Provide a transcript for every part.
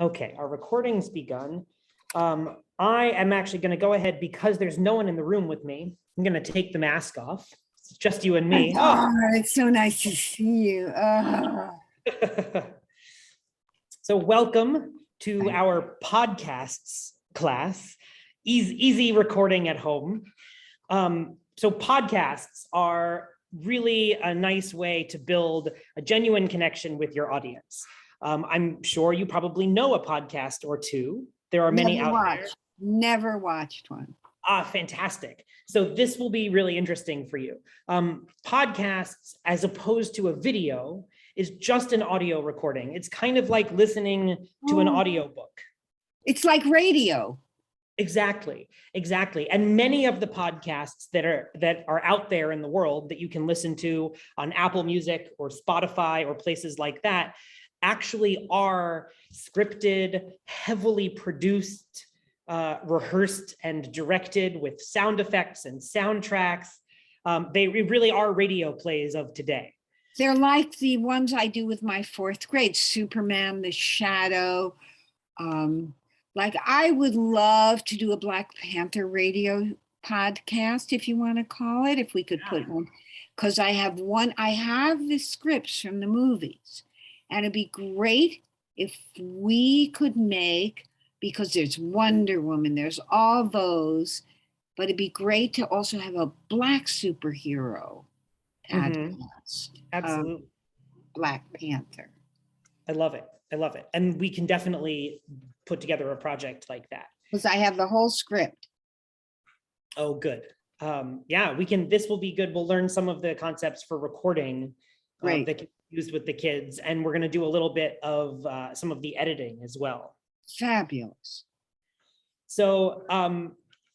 Okay, our recording's begun. I am actually going to go ahead because there's no one in the room with me. I'm going to take the mask off. It's just you and me. Oh, it's so nice to see you. Oh. So welcome to our podcasts class, easy recording at home. So podcasts are really a nice way to build a genuine connection with your audience. I'm sure you probably know a podcast or two. There are many out there. Never watched one. Ah, fantastic. So this will be really interesting for you. Podcasts, as opposed to a video, is just an audio recording. It's kind of like listening to an audiobook. It's like radio. Exactly. And many of the podcasts that are out there in the world that you can listen to on Apple Music or Spotify or places like that actually are scripted, heavily produced, rehearsed and directed with sound effects and soundtracks. They really are radio plays of today. They're like the ones I do with my fourth grade, Superman, The Shadow. Like I would love to do a Black Panther radio podcast, if you want to call it, if we could put one, because I have the scripts from the movies, and it'd be great if we could make, because there's Wonder Woman, there's all those, but it'd be great to also have a Black superhero podcast. Absolutely. Black Panther. I love it. And we can definitely put together a project like that. Because I have the whole script. Oh, good. Yeah, this will be good. We'll learn some of the concepts for recording that can be used with the kids. And we're going to do a little bit of some of the editing as well. Fabulous. So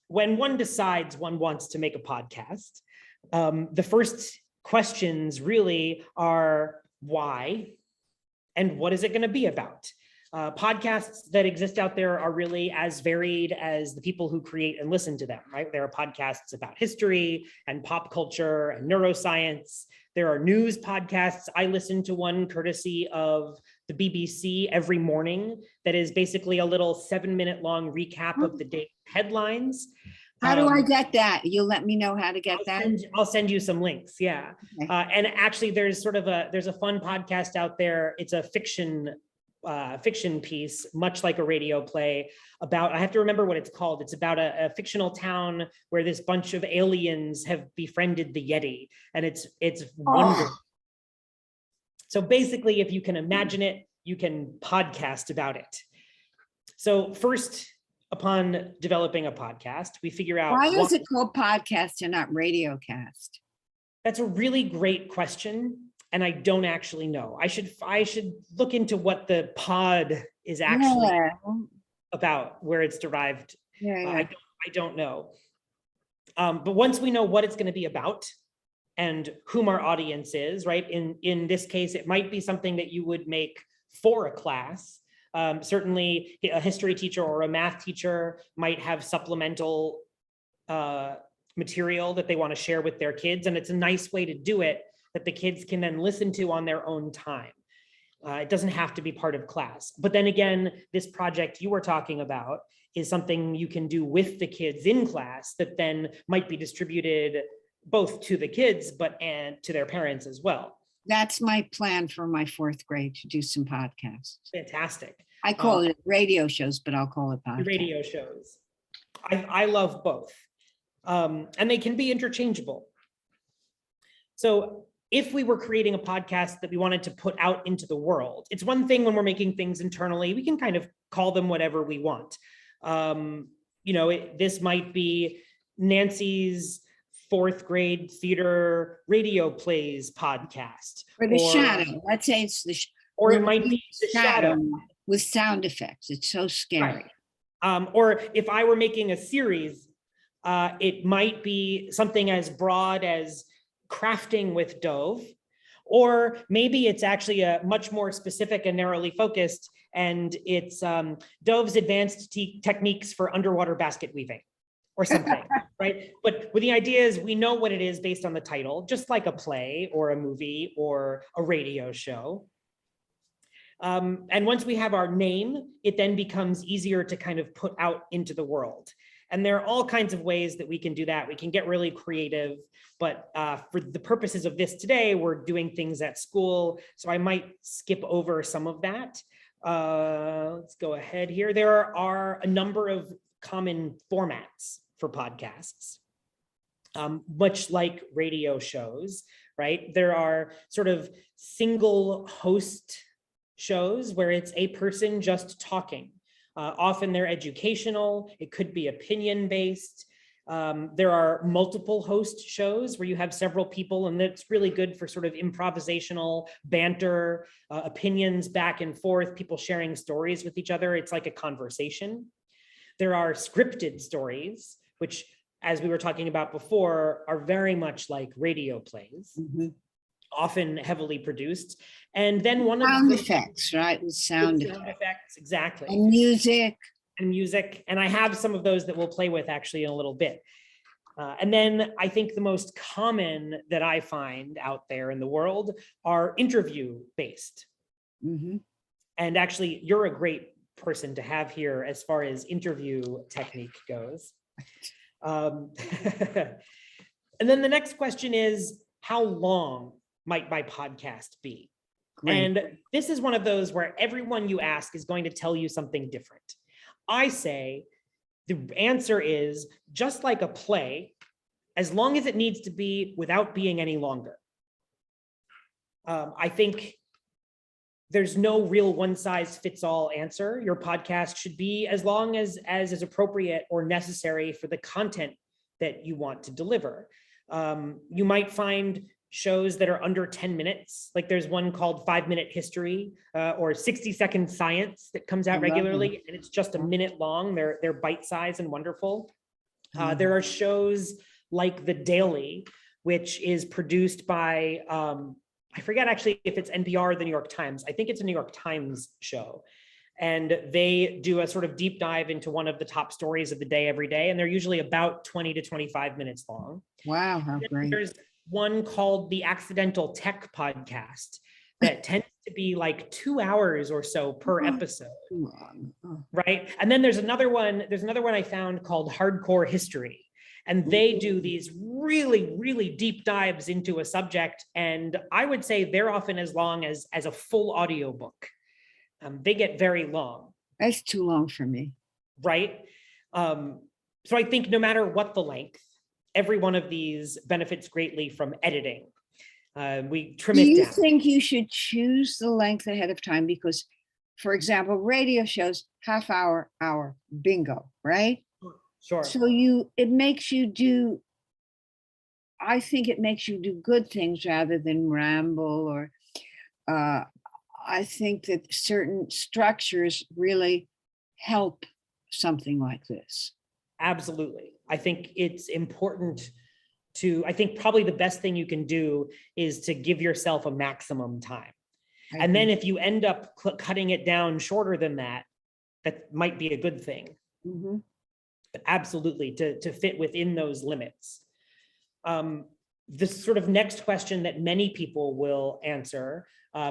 when one decides one wants to make a podcast, the first questions really are why and what is it going to be about? Podcasts that exist out there are really as varied as the people who create and listen to them, right? There are podcasts about history and pop culture and neuroscience. There are news podcasts. I listen to one courtesy of the BBC every morning that is basically a little 7-minute long recap of the day headlines. How do I get that? You'll let me know how to get that? I'll send you some links, yeah. Okay. And actually there's a fun podcast out there. It's a fiction piece, much like a radio play about, I have to remember what it's called. It's about a fictional town where this bunch of aliens have befriended the Yeti, and it's wonderful. So basically, if you can imagine it, you can podcast about it. So first, upon developing a podcast, we figure out— why is it called podcast and not radio cast? That's a really great question. And I don't actually know. I should look into what the pod is actually about, where it's derived. I don't know. But once we know what it's going to be about and whom our audience is, right? In this case, it might be something that you would make for a class. Certainly a history teacher or a math teacher might have supplemental material that they want to share with their kids. And it's a nice way to do it that the kids can then listen to on their own time. It doesn't have to be part of class. But then again, this project you were talking about is something you can do with the kids in class that then might be distributed both to the kids and to their parents as well. That's my plan for my fourth grade, to do some podcasts. Fantastic. I call it radio shows, but I'll call it podcasts. Radio shows. I love both. And they can be interchangeable. So if we were creating a podcast that we wanted to put out into the world, it's one thing when we're making things internally, we can kind of call them whatever we want. This might be Nancy's fourth grade theater radio plays podcast. Or The Shadow. Let's say it's or it might be The Shadow. With sound effects. It's so scary. Right. Or if I were making a series, it might be something as broad as crafting with Dove, or maybe it's actually a much more specific and narrowly focused, and it's Dove's advanced techniques for underwater basket weaving or something, right? But the idea is we know what it is based on the title, just like a play or a movie or a radio show. And once we have our name, it then becomes easier to kind of put out into the world. And there are all kinds of ways that we can do that. We can get really creative, but for the purposes of this today, we're doing things at school. So I might skip over some of that. Let's go ahead here. There are a number of common formats for podcasts, much like radio shows, right? There are sort of single host shows where it's a person just talking. Often they're educational, it could be opinion-based. There are multiple host shows where you have several people, and that's really good for sort of improvisational banter, opinions back and forth, people sharing stories with each other. It's like a conversation. There are scripted stories, which, as we were talking about before, are very much like radio plays, often heavily produced. And then one of sound the effects, right? With sound effects, exactly. and music. And I have some of those that we'll play with actually in a little bit. And then I think the most common that I find out there in the world are interview-based. And actually, you're a great person to have here as far as interview technique goes. And then the next question is, how long might my podcast be? Great. And this is one of those where everyone you ask is going to tell you something different. I say the answer is just like a play, as long as it needs to be without being any longer. I think there's no real one size fits all answer. Your podcast should be as long as is appropriate or necessary for the content that you want to deliver. You might find shows that are under 10 minutes. Like there's one called 5-Minute History or 60-Second Science that comes out regularly, and it's just a minute long. They're bite-sized and wonderful. There are shows like The Daily, which is produced by, I forget actually if it's NPR or the New York Times. I think it's a New York Times show. And they do a sort of deep dive into one of the top stories of the day every day. And they're usually about 20 to 25 minutes long. Wow, how great. There's one called the Accidental Tech Podcast that tends to be like 2 hours or so per episode, right? And then there's another one I found called Hardcore History. And they do these really, really deep dives into a subject. And I would say they're often as long as a full audiobook. They get very long. That's too long for me. Right? So I think no matter what the length, every one of these benefits greatly from editing. We trim it down. Do you think you should choose the length ahead of time? Because, for example, radio shows, half hour, bingo, right? Sure. So it makes you do, I think it makes you do good things rather than ramble, or I think that certain structures really help something like this. Absolutely. I think it's important I think probably the best thing you can do is to give yourself a maximum time. And then if you end up cutting it down shorter than that, that might be a good thing. But absolutely to fit within those limits. This sort of next question that many people will answer,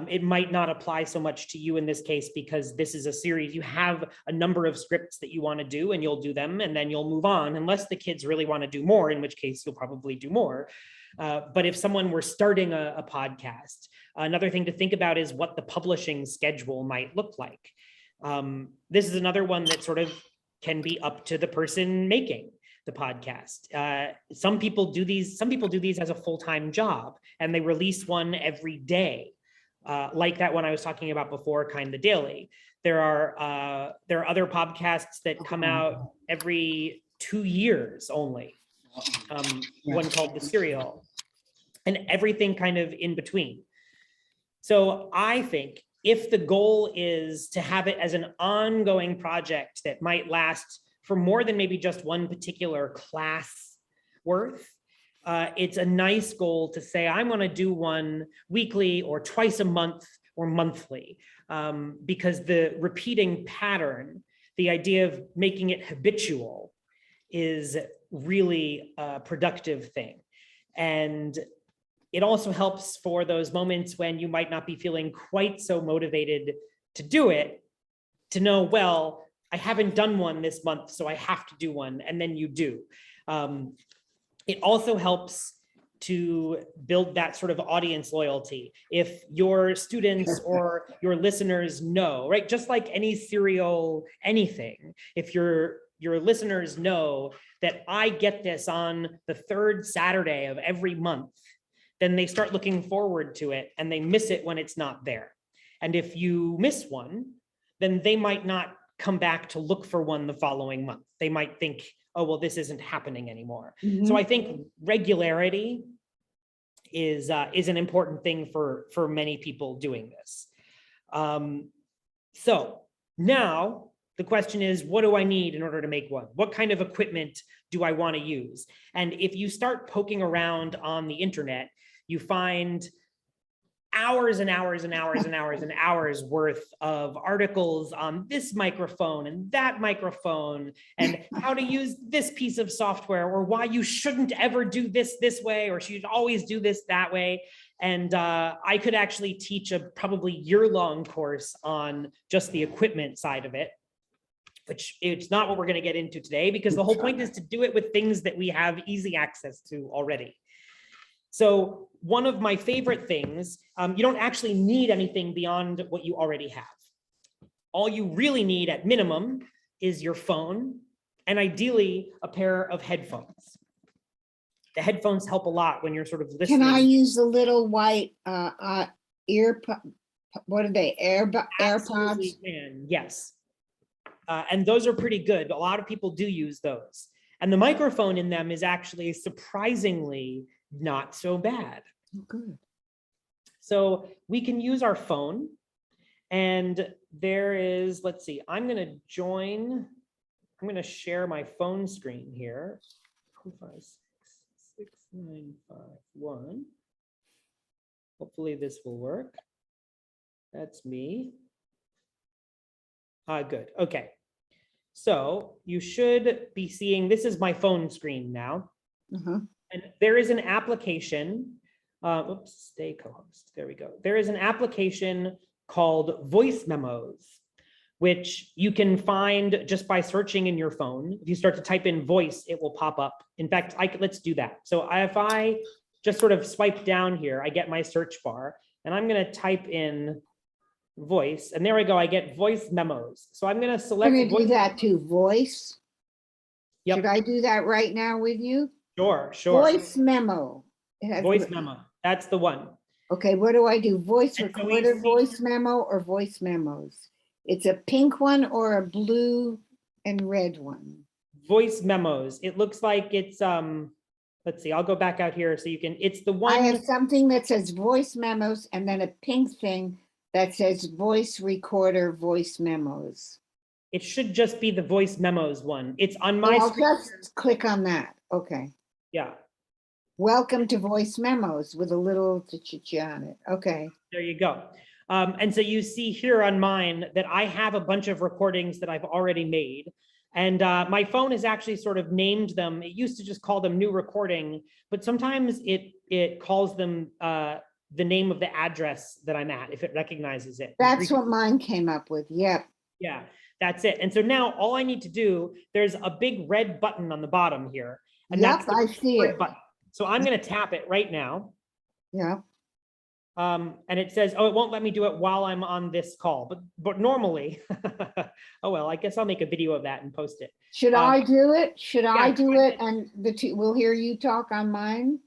it might not apply so much to you in this case, because this is a series. You have a number of scripts that you want to do, and you'll do them, and then you'll move on, unless the kids really want to do more, in which case you'll probably do more. But if someone were starting a podcast, another thing to think about is what the publishing schedule might look like. This is another one that sort of can be up to the person making the podcast. Some people do these as a full-time job, and they release one every day. Like that one I was talking about before, The Daily. There are other podcasts that come out every 2 years only. One called The Serial, and everything kind of in between. So I think if the goal is to have it as an ongoing project that might last for more than maybe just one particular class worth, it's a nice goal to say, I'm going to do one weekly or twice a month or monthly, because the repeating pattern, the idea of making it habitual, is really a productive thing. And it also helps for those moments when you might not be feeling quite so motivated to do it, to know, well, I haven't done one this month, so I have to do one, and then you do. It also helps to build that sort of audience loyalty. If your students or your listeners know, right, just like any serial anything, if your listeners know that I get this on the third Saturday of every month, then they start looking forward to it and they miss it when it's not there. And if you miss one, then they might not come back to look for one the following month. They might think, oh, well, this isn't happening anymore. Mhm. So I think regularity is an important thing for many people doing this. So now the question is, what do I need in order to make one? What kind of equipment do I want to use? And if you start poking around on the internet, you find hours and hours and hours and hours and hours worth of articles on this microphone and that microphone, and how to use this piece of software, or why you shouldn't ever do this way, or should always do this that way. And I could actually teach a probably year-long course on just the equipment side of it, which it's not what we're going to get into today, because the whole point is to do it with things that we have easy access to already. So one of my favorite things, you don't actually need anything beyond what you already have. All you really need at minimum is your phone, and ideally a pair of headphones. The headphones help a lot when you're sort of listening. Can I use the little white ear, what are they, AirPods? Absolutely can, yes. And those are pretty good. A lot of people do use those. And the microphone in them is actually surprisingly not so bad. Oh, good. So we can use our phone, and there is, let's see, I'm going to share my phone screen here. 4566951. Hopefully this will work. That's me. Good. Okay. So you should be seeing, this is my phone screen now. Uh-huh. And there is an application, oops, stay co-host, there we go. There is an application called Voice Memos, which you can find just by searching in your phone. If you start to type in voice, it will pop up. In fact, let's do that. So if I just sort of swipe down here, I get my search bar, and I'm going to type in voice, and there we go, I get voice memos. So I'm going to select I'm going to voice. do that too, voice. Yep. Should I do that right now with you? Sure. Voice memo. Voice memo, that's the one. Okay, what do I do? Voice And so recorder, voice memo, or voice memos? It's a pink one or a blue and red one? Voice memos. It looks like it's, let's see, I'll go back out here so you can, it's the one. I have something that says voice memos and then a pink thing that says voice recorder, voice memos. It should just be the voice memos one. It's on my screen. I'll just click on that. Okay. Yeah, Welcome to voice memos with a little ch-ch on it. Okay. there you go. And so you see here on mine that I have a bunch of recordings that I've already made. And my phone has actually sort of named them. It used to just call them new recording, but sometimes it calls them the name of the address that I'm at, if it recognizes it. That's what mine came up with. Yep. Yeah, that's it. And so now all I need to do, there's a big red button on the bottom here. And Yep, that's I see it. button. So I'm going to tap it right now. Yeah. And it says, oh, it won't let me do it while I'm on this call, but normally, oh, well, I guess I'll make a video of that and post it. Should I do it? Should I yeah, do it? And we'll hear you talk on mine.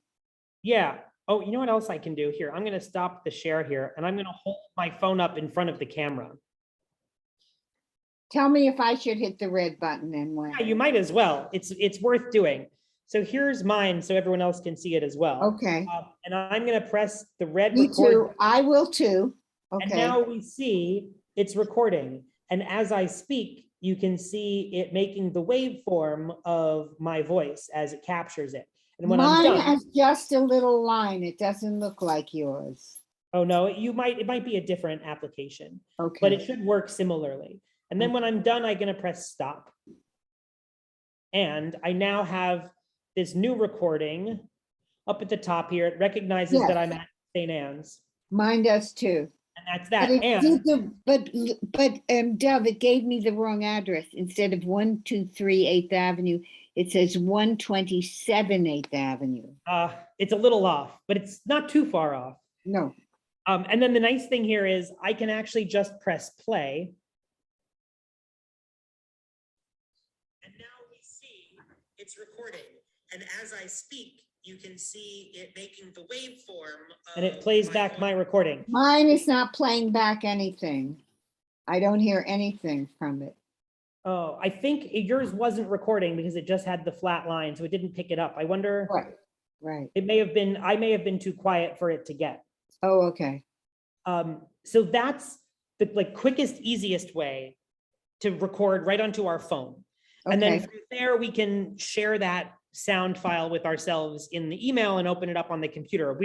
Yeah. Oh, you know what else I can do here? I'm going to stop the share here, and I'm going to hold my phone up in front of the camera. Tell me if I should hit the red button and when. Yeah, you might as well. It's worth doing. So here's mine so everyone else can see it as well. Okay. And I'm going to press the red Me record. too. I will too. Okay. And now we see it's recording. And as I speak, you can see it making the waveform of my voice as it captures it. And when I'm Mine done, has just a little line. It doesn't look like yours. oh no, it might be a different application, Okay. but it should work similarly. And then when I'm done, I'm going to press stop. And I now have this new recording up at the top here. It recognizes that I'm at St. Anne's, Mine does too. and that's But that. it And did Dove, it gave me the wrong address. Instead of 123 8th Avenue, it says 127 8th Avenue. it's a little off, but it's not too far off. No. And then the nice thing here is I can actually just press play. And now we see it's recording. And as I speak, you can see it making the waveform. And it plays back my recording. Mine is not playing back anything. I don't hear anything from it. Oh, I think yours wasn't recording because it just had the flat line, so it didn't pick it up. I wonder. Right. It may have been, I may have been too quiet for it to get. Oh, okay. So that's the quickest, easiest way to record right onto our phone. And then from there, we can share that sound file with ourselves in the email and open it up on the computer.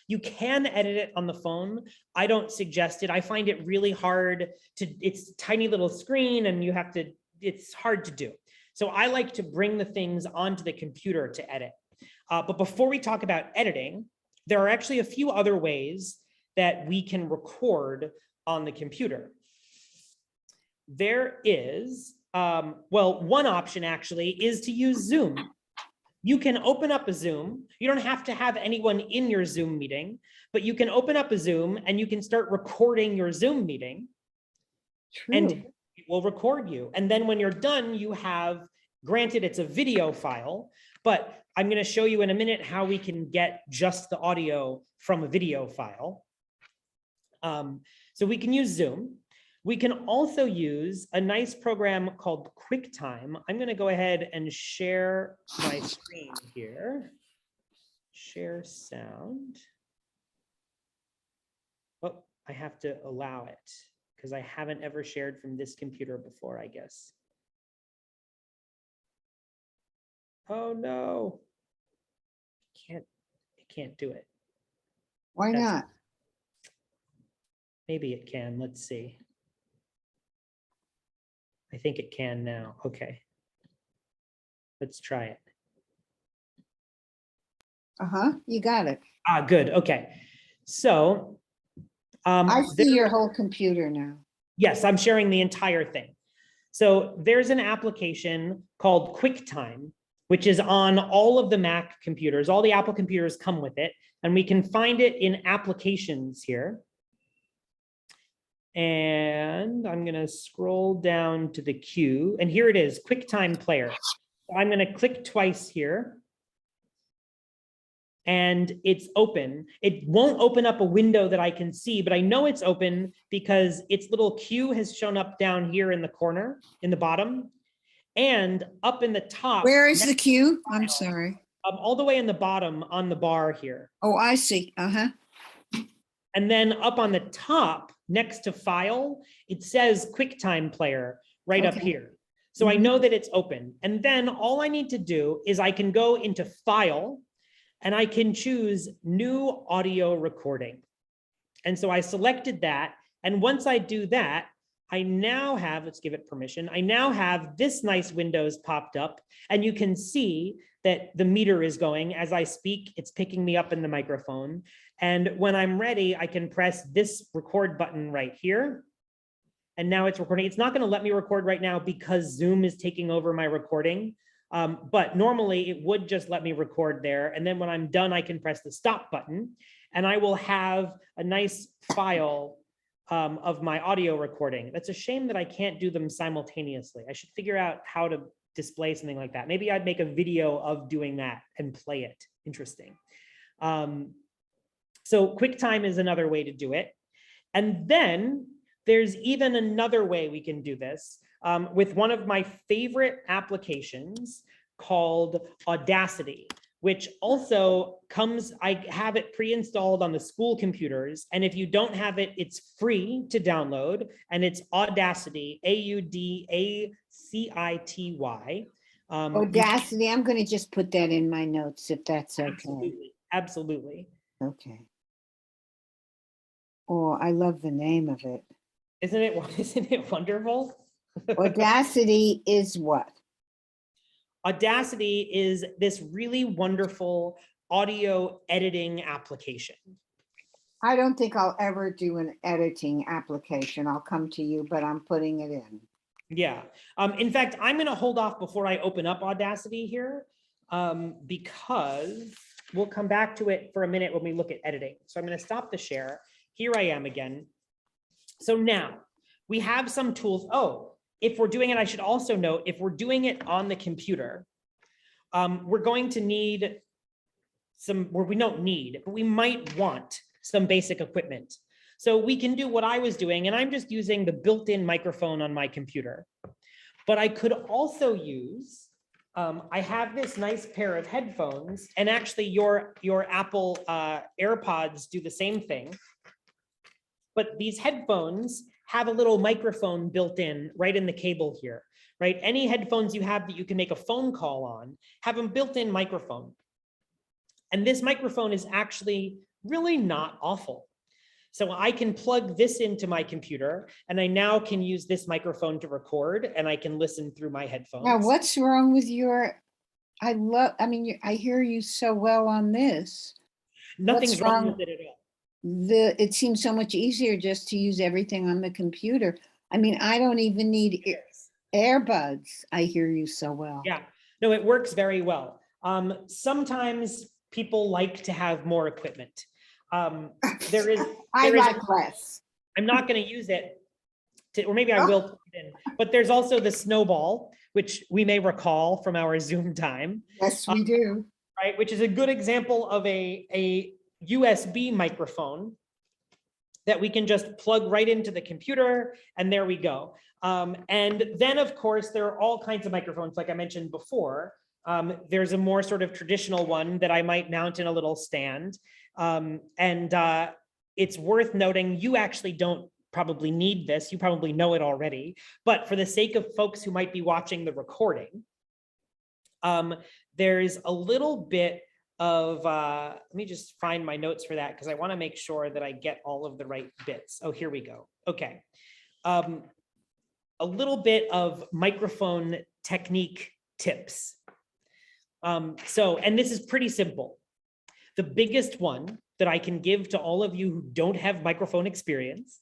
You can edit it on the phone. I don't suggest it. I find it really hard it's a tiny little screen and it's hard to do. So I like to bring the things onto the computer to edit. But before we talk about editing, there are actually a few other ways that we can record on the computer. There is, one option actually is to use Zoom. You can open up a Zoom. You don't have to have anyone in your Zoom meeting, but you can open up a Zoom and you can start recording your Zoom meeting. True. And it will record you. And then when you're done, you have, granted it's a video file, but I'm going to show you in a minute how we can get just the audio from a video file. So we can use Zoom. We can also use a nice program called QuickTime. I'm going to go ahead and share my screen here. Share sound. Oh, I have to allow it because I haven't ever shared from this computer before, I guess. Oh no. It can't do it. Why not? Maybe it can. Let's see. I think it can now. Okay. Let's try it. You got it. Good. Okay. So I see your whole computer now. Yes, I'm sharing the entire thing. So there's an application called QuickTime, which is on all of the Mac computers. All the Apple computers come with it, and we can find it in applications here. And I'm going to scroll down to the queue, and here it is, QuickTime Player. So I'm going to click twice here, and it's open. It won't open up a window that I can see, but I know it's open because its little queue has shown up down here in the corner, in the bottom, and up in the top. Where is the queue? I'm sorry. All the way in the bottom on the bar here. Oh, I see. And then up on the top, next to File, it says QuickTime Player right up here. So I know that it's open. And then all I need to do is I can go into File and I can choose New Audio Recording. And so I selected that. And once I do that, I now have, let's give it permission, I now have this nice Windows popped up, and you can see that the meter is going. As I speak, it's picking me up in the microphone. And when I'm ready, I can press this record button right here. And now it's recording. It's not going to let me record right now because Zoom is taking over my recording. But normally it would just let me record there. And then when I'm done, I can press the stop button, and I will have a nice file of my audio recording. That's a shame that I can't do them simultaneously. I should figure out how to display something like that. Maybe I'd make a video of doing that and play it. Interesting. So QuickTime is another way to do it. And then there's even another way we can do this with one of my favorite applications called Audacity, which also comes, I have it pre-installed on the school computers. And if you don't have it, it's free to download. And it's Audacity, Audacity. Audacity, I'm going to just put that in my notes if that's okay. Absolutely, absolutely. Okay. Oh, I love the name of it. Isn't it wonderful? Audacity is what? Audacity is this really wonderful audio editing application. I don't think I'll ever do an editing application. I'll come to you, but I'm putting it in. Yeah. In fact, I'm going to hold off before I open up Audacity here, because we'll come back to it for a minute when we look at editing. So I'm going to stop the share. Here I am again. So now we have some tools. Oh, if we're doing it, I should also note, if we're doing it on the computer, we're going to need some, where we don't need, but we might want some basic equipment. So we can do what I was doing, and I'm just using the built-in microphone on my computer. But I could also use, I have this nice pair of headphones, and actually your Apple AirPods do the same thing. But these headphones have a little microphone built in right in the cable here, right? Any headphones you have that you can make a phone call on have a built-in microphone. And this microphone is actually really not awful. So I can plug this into my computer, and I now can use this microphone to record, and I can listen through my headphones. Now, what's wrong with your, I hear you so well on this. Nothing's wrong with it at all. It seems so much easier just to use everything on the computer. I mean, I don't even need earbuds. I hear you so well. Yeah, no, it works very well. Sometimes people like to have more equipment. There is less. I'm not going to use it, or maybe I will put it in, but there's also the snowball, which we may recall from our Zoom time. Yes, we do. Right, which is a good example of a USB microphone that we can just plug right into the computer, and there we go. And then, of course, there are all kinds of microphones, like I mentioned before. There's a more sort of traditional one that I might mount in a little stand. It's worth noting, you actually don't probably need this. You probably know it already. But for the sake of folks who might be watching the recording, there's a little bit of, let me just find my notes for that, because I want to make sure that I get all of the right bits. Oh, here we go. Okay. A little bit of microphone technique tips. And this is pretty simple. The biggest one that I can give to all of you who don't have microphone experience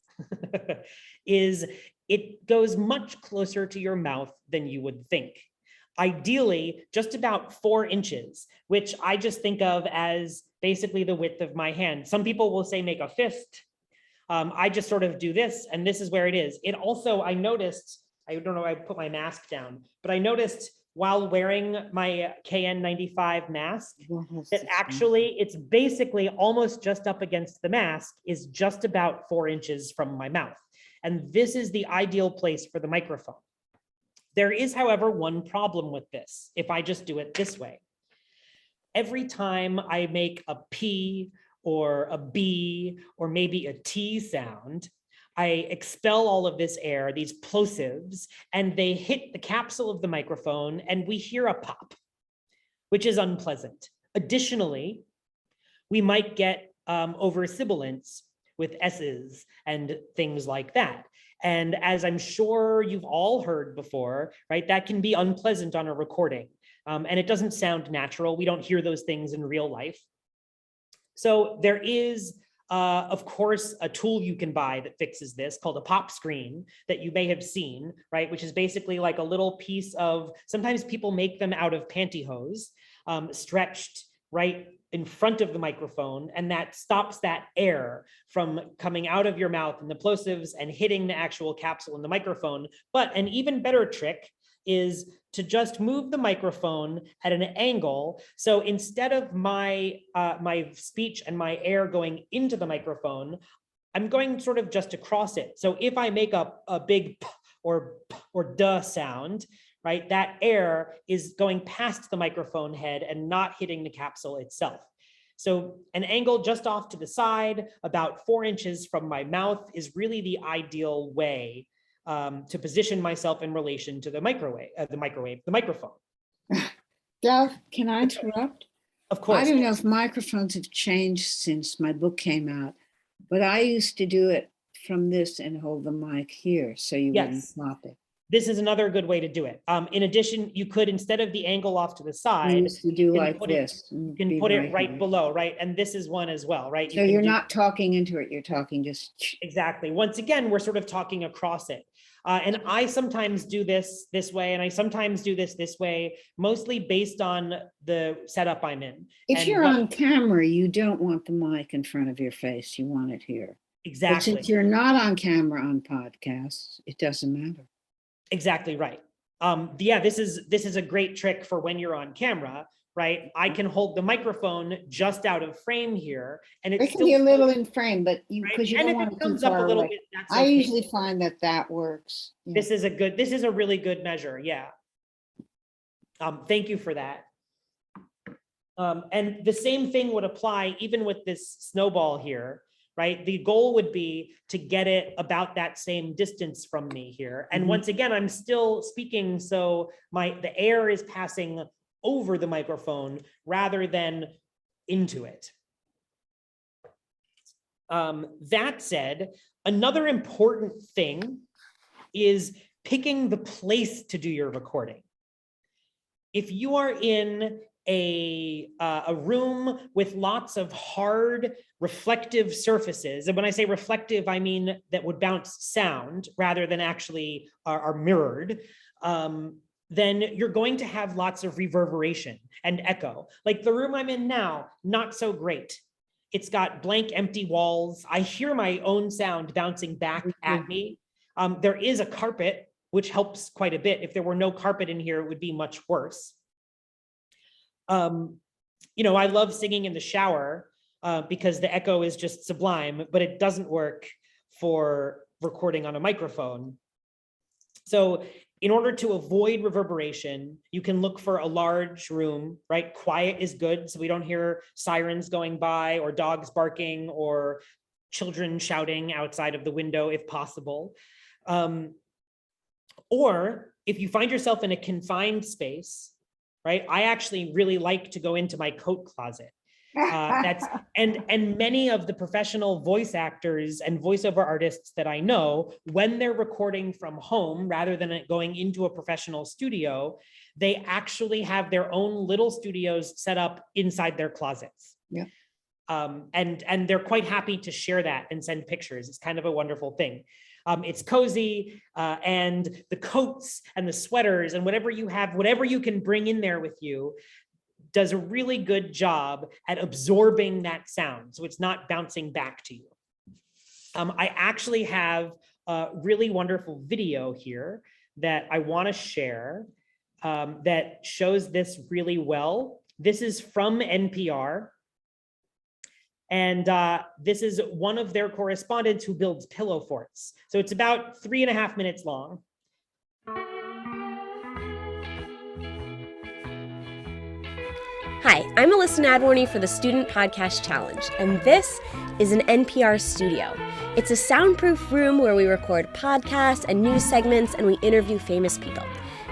is it goes much closer to your mouth than you would think. Ideally, just about 4 inches, which I just think of as basically the width of my hand. Some people will say make a fist. I just sort of do this, and this is where it is. It also, I noticed, I don't know, I put my mask down, but I noticed while wearing my KN95 mask, that actually it's basically almost just up against the mask is just about 4 inches from my mouth. And this is the ideal place for the microphone. There is, however, one problem with this, if I just do it this way. Every time I make a P or a B or maybe a T sound, I expel all of this air, these plosives, and they hit the capsule of the microphone, and we hear a pop, which is unpleasant. Additionally, we might get over-sibilance with S's and things like that. And as I'm sure you've all heard before, right, that can be unpleasant on a recording. And it doesn't sound natural. We don't hear those things in real life. So there is, of course, a tool you can buy that fixes this called a pop screen that you may have seen, right, which is basically like a little piece of, sometimes people make them out of pantyhose, stretched right in front of the microphone, and that stops that air from coming out of your mouth and the plosives and hitting the actual capsule in the microphone. But an even better trick is to just move the microphone at an angle. So instead of my my speech and my air going into the microphone, I'm going sort of just across it. So if I make a big p or duh sound, right, that air is going past the microphone head and not hitting the capsule itself. So an angle just off to the side, about 4 inches from my mouth, is really the ideal way to position myself in relation to the microphone. Dov, can I interrupt? Of course. I don't know if microphones have changed since my book came out, but I used to do it from this and hold the mic here so you wouldn't flop it. This is another good way to do it. In addition, you could, instead of the angle off to the I side, used to do can like put it- this. you can put it right below, right? And this is one as well, right? So you're not talking into it, you're talking just. Exactly. Once again, we're sort of talking across it. And I sometimes do this way, and I sometimes do this way, mostly based on the setup I'm in. If And you're what- on camera, you don't want the mic in front of your face. You want it here. But Exactly. since you're not on camera on podcasts, it doesn't matter. Exactly right. Yeah, this is a great trick for when you're on camera, right? I can hold the microphone just out of frame here, and it's It can be a little in frame, but you, right? because you And don't if want it it too comes up a far little away. bit, that's I okay. usually find that works. Yeah. This is a really good measure. Yeah. Thank you for that. And the same thing would apply even with this snowball here, right? The goal would be to get it about that same distance from me here. And Mhm. once again, I'm still speaking, so the air is passing over the microphone rather than into it. That said, another important thing is picking the place to do your recording. If you are in a room with lots of hard reflective surfaces, and when I say reflective, I mean that would bounce sound rather than actually are mirrored, then you're going to have lots of reverberation and echo. Like the room I'm in now, not so great. It's got blank, empty walls. I hear my own sound bouncing back at me. There is a carpet, which helps quite a bit. If there were no carpet in here, it would be much worse. I love singing in the shower because the echo is just sublime, but it doesn't work for recording on a microphone. So in order to avoid reverberation, you can look for a large room, right? Quiet is good, so we don't hear sirens going by or dogs barking or children shouting outside of the window if possible. Or if you find yourself in a confined space, right? I actually really like to go into my coat closet. And many of the professional voice actors and voiceover artists that I know, when they're recording from home rather than going into a professional studio, they actually have their own little studios set up inside their closets. Yeah. And they're quite happy to share that and send pictures. It's kind of a wonderful thing. It's cozy, and the coats and the sweaters and whatever you have, whatever you can bring in there with you, does a really good job at absorbing that sound, so it's not bouncing back to you. I actually have a really wonderful video here that I want to share that shows this really well. This is from NPR. And this is one of their correspondents who builds pillow forts. So it's about 3.5 minutes long. Hi, I'm Alyssa Nadworny for the Student Podcast Challenge, and this is an NPR studio. It's a soundproof room where we record podcasts and news segments, and we interview famous people.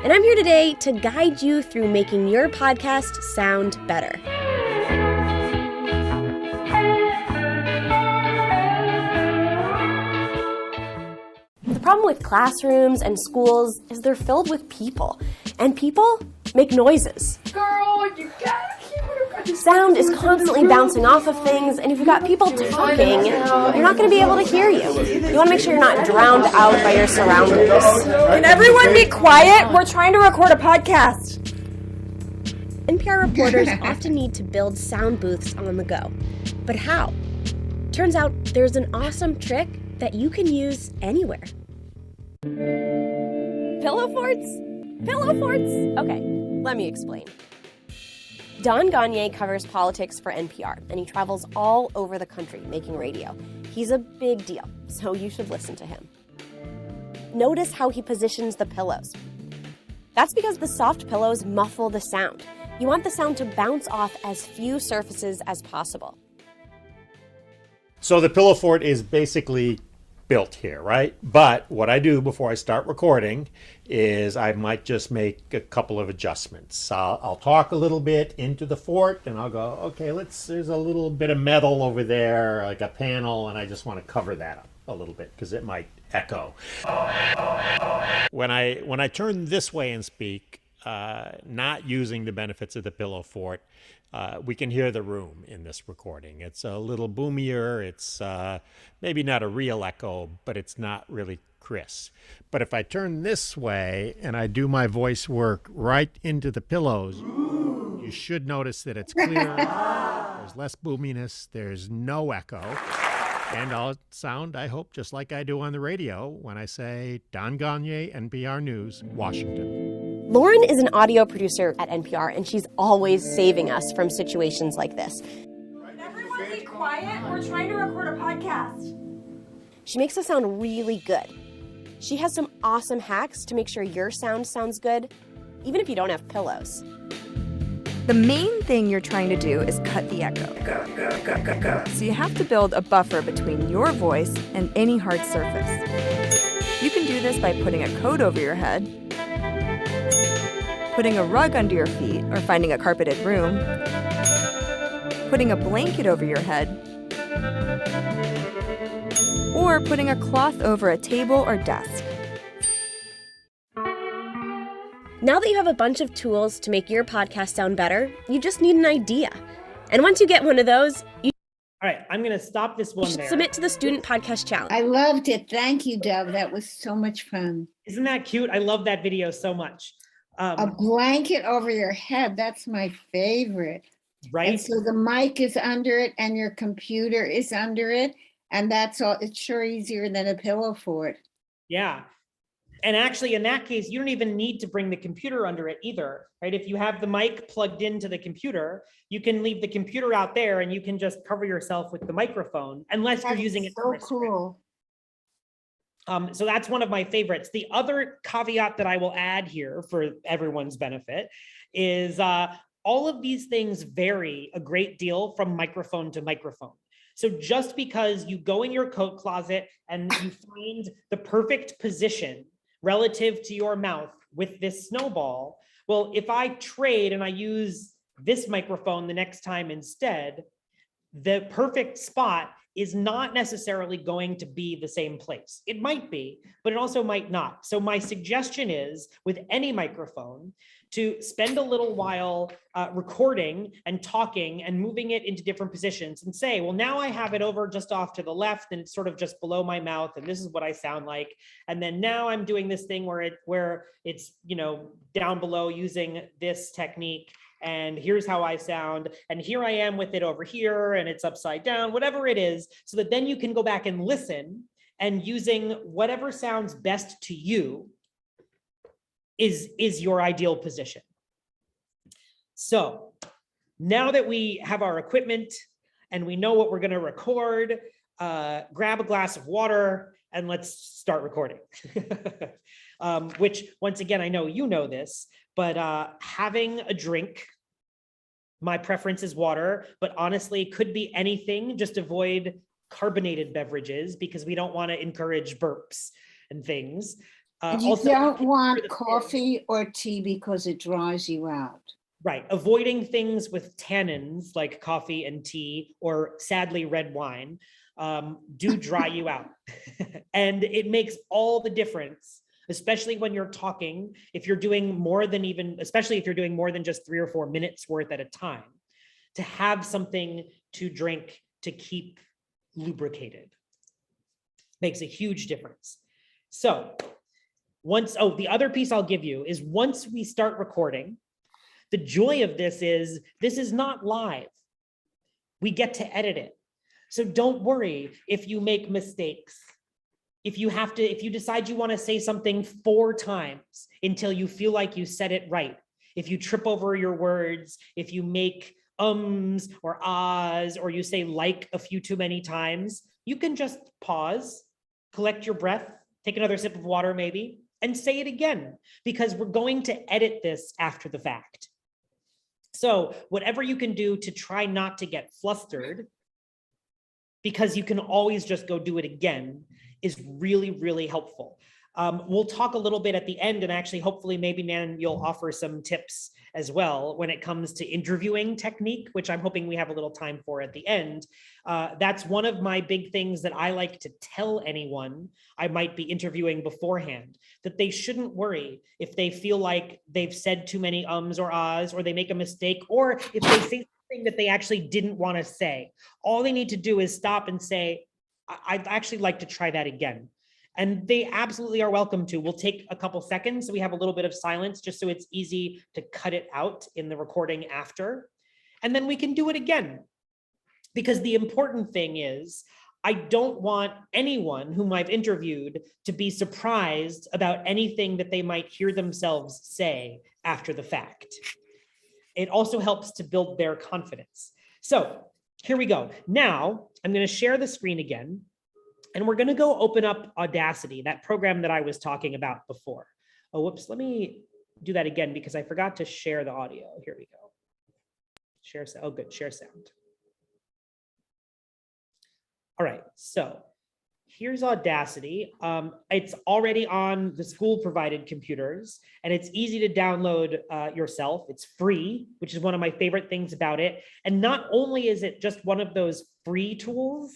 And I'm here today to guide you through making your podcast sound better. The problem with classrooms and schools is they're filled with people, and people make noises. Girl, you gotta keep it. Sound is constantly bouncing off of things, and if you've got people talking, you're not going to be able to hear you. You want to make sure you're not drowned out by your surroundings. Can everyone be quiet? We're trying to record a podcast. NPR reporters often need to build sound booths on the go. But how? Turns out there's an awesome trick that you can use anywhere. Pillow forts? Pillow forts? Okay, let me explain. Don Gagné covers politics for NPR, and he travels all over the country making radio. He's a big deal, so you should listen to him. Notice how he positions the pillows. That's because the soft pillows muffle the sound. You want the sound to bounce off as few surfaces as possible. So the pillow fort is basically built here, right? But what I do before I start recording is I might just make a couple of adjustments. I'll talk a little bit into the fort and I'll go, okay, there's a little bit of metal over there, like a panel, and I just want to cover that up a little bit because it might echo. When I turn this way and speak, not using the benefits of the pillow fort, we can hear the room in this recording. It's a little boomier. It's maybe not a real echo, but it's not really crisp. But if I turn this way and I do my voice work right into the pillows, you should notice that it's clearer. There's less boominess. There's no echo. And I'll sound, I hope, just like I do on the radio when I say Don Gagne, NPR News, Washington. Lauren is an audio producer at NPR, and she's always saving us from situations like this. Can everyone be quiet? We're trying to record a podcast. She makes us sound really good. She has some awesome hacks to make sure your sound sounds good, even if you don't have pillows. The main thing you're trying to do is cut the echo. So you have to build a buffer between your voice and any hard surface. You can do this by putting a coat over your head, putting a rug under your feet or finding a carpeted room, putting a blanket over your head, or putting a cloth over a table or desk. Now that you have a bunch of tools to make your podcast sound better, you just need an idea. And once you get one of those, you All right, I'm going to stop this one should there. submit to the Student Podcast Challenge. I loved it. Thank you, Dove. That was so much fun. Isn't that cute? I love that video so much. A blanket over your head. That's my favorite. Right? And so the mic is under it and your computer is under it. And that's all. It's sure easier than a pillow fort. Yeah. And actually, in that case, you don't even need to bring the computer under it either, right? If you have the mic plugged into the computer, you can leave the computer out there and you can just cover yourself with the microphone, unless you're using it for a so script. cool. So that's one of my favorites. The other caveat that I will add here for everyone's benefit is all of these things vary a great deal from microphone to microphone. So just because you go in your coat closet and you find the perfect position relative to your mouth with this snowball, well, if I trade and I use this microphone the next time instead, the perfect spot is not necessarily going to be the same place. It might be, but it also might not. So my suggestion is, with any microphone, to spend a little while recording and talking and moving it into different positions and say, well, now I have it over just off to the left and it's sort of just below my mouth and this is what I sound like. And then now I'm doing this thing where it's, you know, down below using this technique, and here's how I sound, and here I am with it over here and it's upside down, whatever it is, so that then you can go back and listen, and using whatever sounds best to you is your ideal position. So now that we have our equipment and we know what we're going to record, grab a glass of water and let's start recording. Which, once again, I know you know this, but having a drink, my preference is water, but honestly, it could be anything. Just avoid carbonated beverages because we don't want to encourage burps and things. And you Also, don't want kids. coffee or tea because it dries you out. Right. Avoiding things with tannins like coffee and tea, or sadly red wine, do dry you out. And it makes all the difference, especially when you're talking, if you're doing more than especially if you're doing more than just 3 or 4 minutes worth at a time, to have something to drink to keep lubricated makes a huge difference. So the other piece I'll give you is, once we start recording, the joy of this is not live. We get to edit it. So don't worry if you make mistakes. If you decide you want to say something 4 times until you feel like you said it right, if you trip over your words, if you make ums or ahs, or you say like a few too many times, you can just pause, collect your breath, take another sip of water maybe, and say it again, because we're going to edit this after the fact. So whatever you can do to try not to get flustered, because you can always just go do it again, is really, really helpful. We'll talk a little bit at the end, and actually, hopefully, maybe, Nan, you'll offer some tips as well when it comes to interviewing technique, which I'm hoping we have a little time for at the end. That's one of my big things that I like to tell anyone I might be interviewing beforehand, that they shouldn't worry if they feel like they've said too many ums or ahs, or they make a mistake, or if they say something that they actually didn't want to say. All they need to do is stop and say, I'd actually like to try that again. And they absolutely are welcome to. We'll take a couple seconds so we have a little bit of silence, just so it's easy to cut it out in the recording after. And then we can do it again. Because the important thing is, I don't want anyone whom I've interviewed to be surprised about anything that they might hear themselves say after the fact. It also helps to build their confidence. So here we go. Now I'm going to share the screen again. And we're going to go open up Audacity, that program that I was talking about before. Oh, whoops, let me do that again because I forgot to share the audio. Here we go. Share sound. Oh, good, share sound. All right, so here's Audacity. It's already on the school-provided computers, and it's easy to download yourself. It's free, which is one of my favorite things about it. And not only is it just one of those free tools,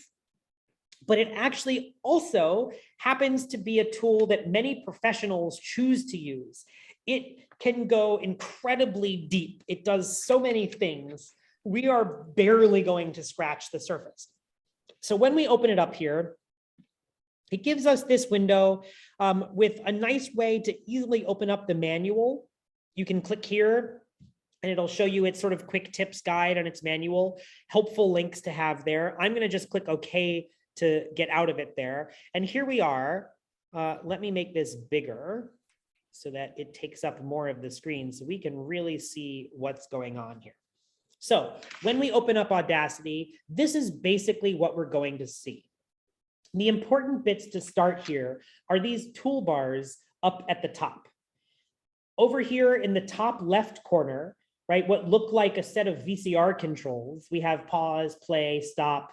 but it actually also happens to be a tool that many professionals choose to use. It can go incredibly deep. It does so many things. We are barely going to scratch the surface. So when we open it up here, it gives us this window with a nice way to easily open up the manual. You can click here and it'll show you its sort of quick tips guide on its manual, helpful links to have there. I'm going to just click OK to get out of it there. And here we are. Let me make this bigger so that it takes up more of the screen so we can really see what's going on here. So when we open up Audacity, this is basically what we're going to see. The important bits to start here are these toolbars up at the top. Over here in the top left corner, right, what look like a set of VCR controls, we have pause, play, stop,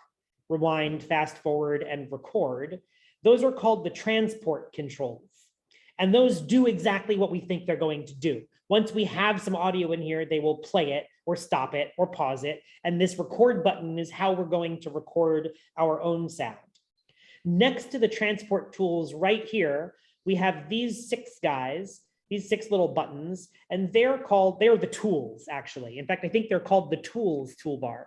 rewind, fast forward, and record. Those are called the transport controls. And those do exactly what we think they're going to do. Once we have some audio in here, they will play it or stop it or pause it. And this record button is how we're going to record our own sound. Next to the transport tools right here, we have these six guys, these six little buttons, and they're the tools, actually. In fact, I think they're called the tools toolbar.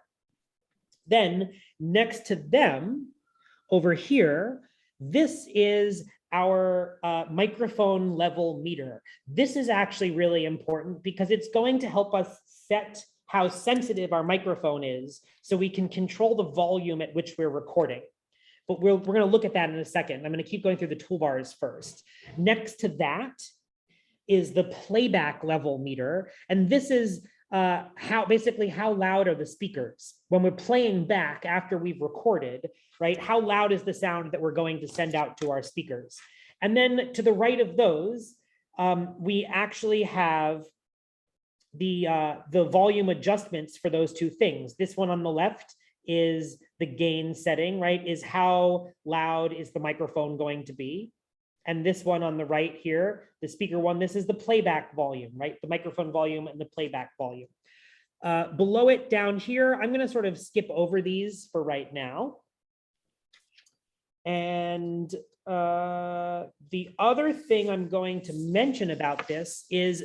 Then next to them over here, this is our microphone level meter. This is actually really important because it's going to help us set how sensitive our microphone is so we can control the volume at which we're recording. But we're going to look at that in a second. I'm going to keep going through the toolbars first. Next to that is the playback level meter. And this is how loud are the speakers when we're playing back after we've recorded, right? How loud is the sound that we're going to send out to our speakers? And then to the right of those, we actually have the volume adjustments for those two things. This one on the left is the gain setting, right? Is how loud is the microphone going to be? And this one on the right here, the speaker one, this is the playback volume, right? The microphone volume and the playback volume. Below it down here, I'm going to sort of skip over these for right now. And the other thing I'm going to mention about this is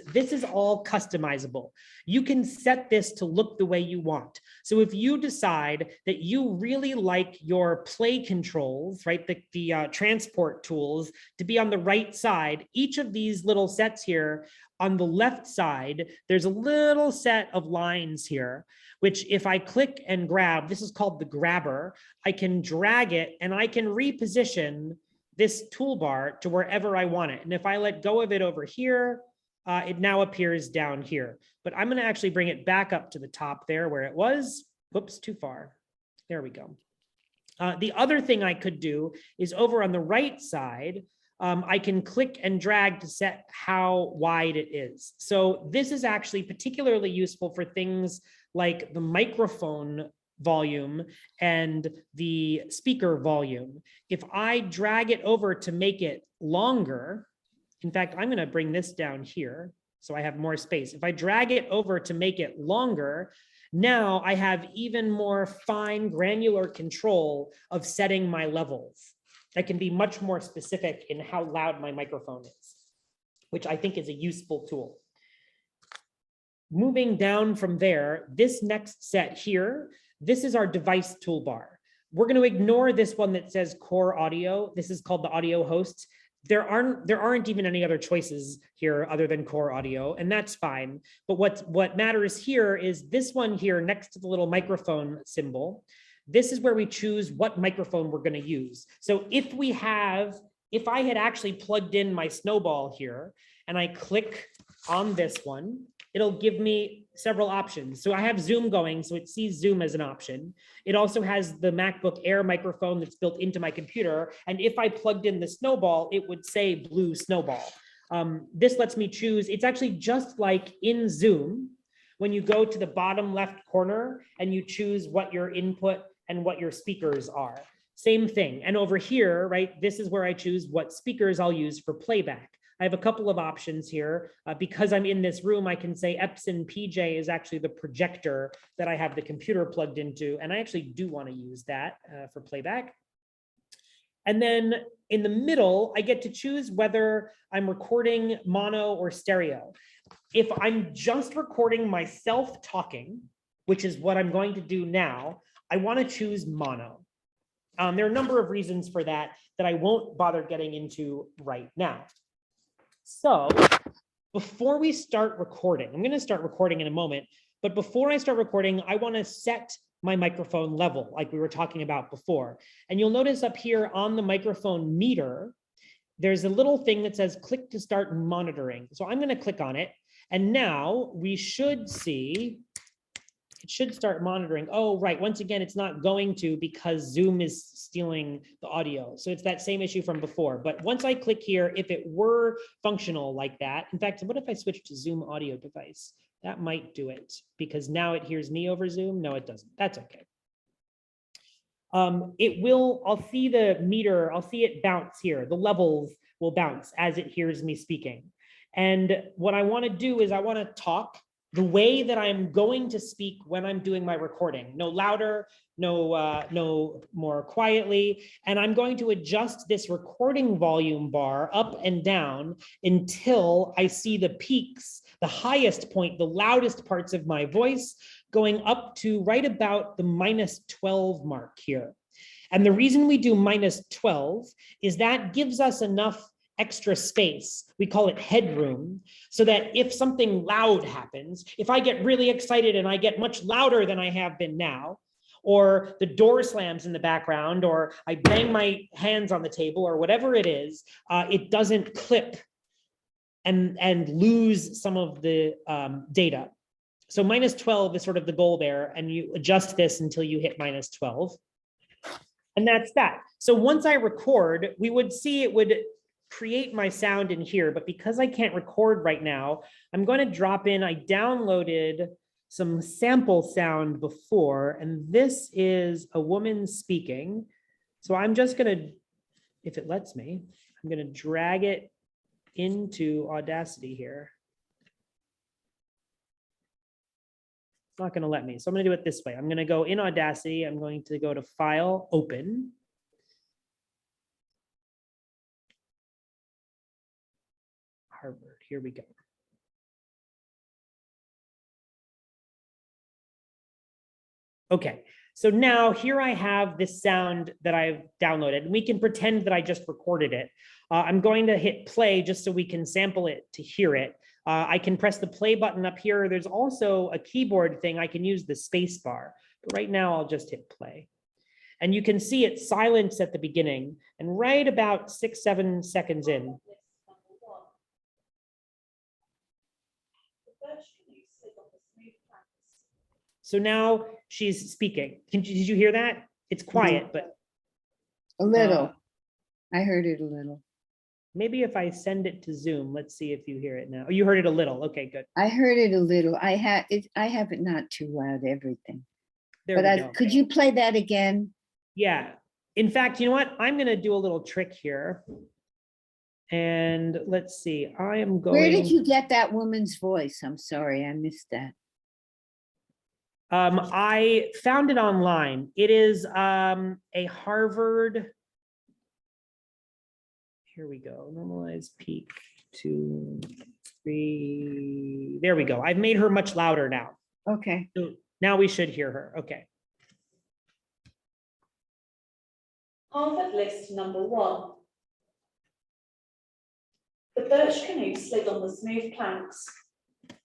all customizable. You can set this to look the way you want. So if you decide that you really like your play controls, right, the transport tools to be on the right side, each of these little sets here on the left side, there's a little set of lines here, which if I click and grab, this is called the grabber, I can drag it and I can reposition this toolbar to wherever I want it. And if I let go of it over here, it now appears down here. But I'm going to actually bring it back up to the top there where it was. Whoops, too far. There we go. The other thing I could do is over on the right side, I can click and drag to set how wide it is. So this is actually particularly useful for things like the microphone volume and the speaker volume. If I drag it over to make it longer, in fact, I'm going to bring this down here so I have more space. If I drag it over to make it longer, now I have even more fine granular control of setting my levels. I can be much more specific in how loud my microphone is, which I think is a useful tool. Moving down from there, this next set here, this is our device toolbar. We're going to ignore this one that says core audio. This is called the audio host. There aren't even any other choices here other than core audio, and that's fine. But what matters here is this one here next to the little microphone symbol. This is where we choose what microphone we're going to use. So if I had actually plugged in my Snowball here and I click on this one, it'll give me several options. So I have Zoom going, so it sees Zoom as an option. It also has the MacBook Air microphone that's built into my computer. And if I plugged in the Snowball, it would say Blue Snowball. This lets me choose. It's actually just like in Zoom, when you go to the bottom left corner and you choose what your input and what your speakers are. Same thing. And over here, right, this is where I choose what speakers I'll use for playback. I have a couple of options here. Because I'm in this room, I can say Epson PJ is actually the projector that I have the computer plugged into. And I actually do want to use that for playback. And then in the middle, I get to choose whether I'm recording mono or stereo. If I'm just recording myself talking, which is what I'm going to do now, I want to choose mono. There are a number of reasons for that I won't bother getting into right now. So before we start recording, I'm going to start recording in a moment, but before I start recording, I want to set my microphone level like we were talking about before. And you'll notice up here on the microphone meter, there's a little thing that says click to start monitoring. So I'm going to click on it. And now we should see, it should start monitoring. Oh, right. Once again, it's not going to because Zoom is stealing the audio. So it's that same issue from before. But once I click here, if it were functional like that, in fact, what if I switch to Zoom audio device? That might do it because now it hears me over Zoom. No, it doesn't. That's okay. I'll see the meter, I'll see it bounce here. The levels will bounce as it hears me speaking. And what I want to do is I want to talk the way that I'm going to speak when I'm doing my recording. No louder, no more quietly. And I'm going to adjust this recording volume bar up and down until I see the peaks, the highest point, the loudest parts of my voice going up to right about the -12 mark here. And the reason we do -12 is that gives us enough extra space, we call it headroom, so that if something loud happens, if I get really excited and I get much louder than I have been now, or the door slams in the background, or I bang my hands on the table, or whatever it is, it doesn't clip and lose some of the data. So -12 is sort of the goal there, and you adjust this until you hit -12. And that's that. So once I record, we would see it would create my sound in here, but because I can't record right now, I'm going to drop in, I downloaded some sample sound before, and this is a woman speaking. So I'm just going to, if it lets me, I'm going to drag it into Audacity here. It's not going to let me, so I'm going to do it this way. I'm going to go in Audacity, I'm going to go to File, Open. Harvard, here we go. Okay, so now here I have this sound that I've downloaded, and we can pretend that I just recorded it. I'm going to hit play just so we can sample it to hear it. I can press the play button up here. There's also a keyboard thing. I can use the space bar, but right now I'll just hit play. And you can see it silence at the beginning, and right about 6-7 seconds in. So now she's speaking. Did you hear that? It's quiet, but A little. I heard it a little. maybe if I send it to Zoom, let's see if you hear it now. Oh, you heard it a little. Okay, good. I heard it a little. I have it not too loud, everything. There we go. Could you play that again? Yeah. In fact, you know what? I'm going to do a little trick here. And let's see. I am going. Where did you get that woman's voice? I'm sorry, I missed that. I found it online. It is a Harvard. Here we go. Normalize peak 2, 3. There we go. I've made her much louder now. Okay. So now we should hear her. Okay. Harvard list number 1. The birch canoe slid on the smooth planks.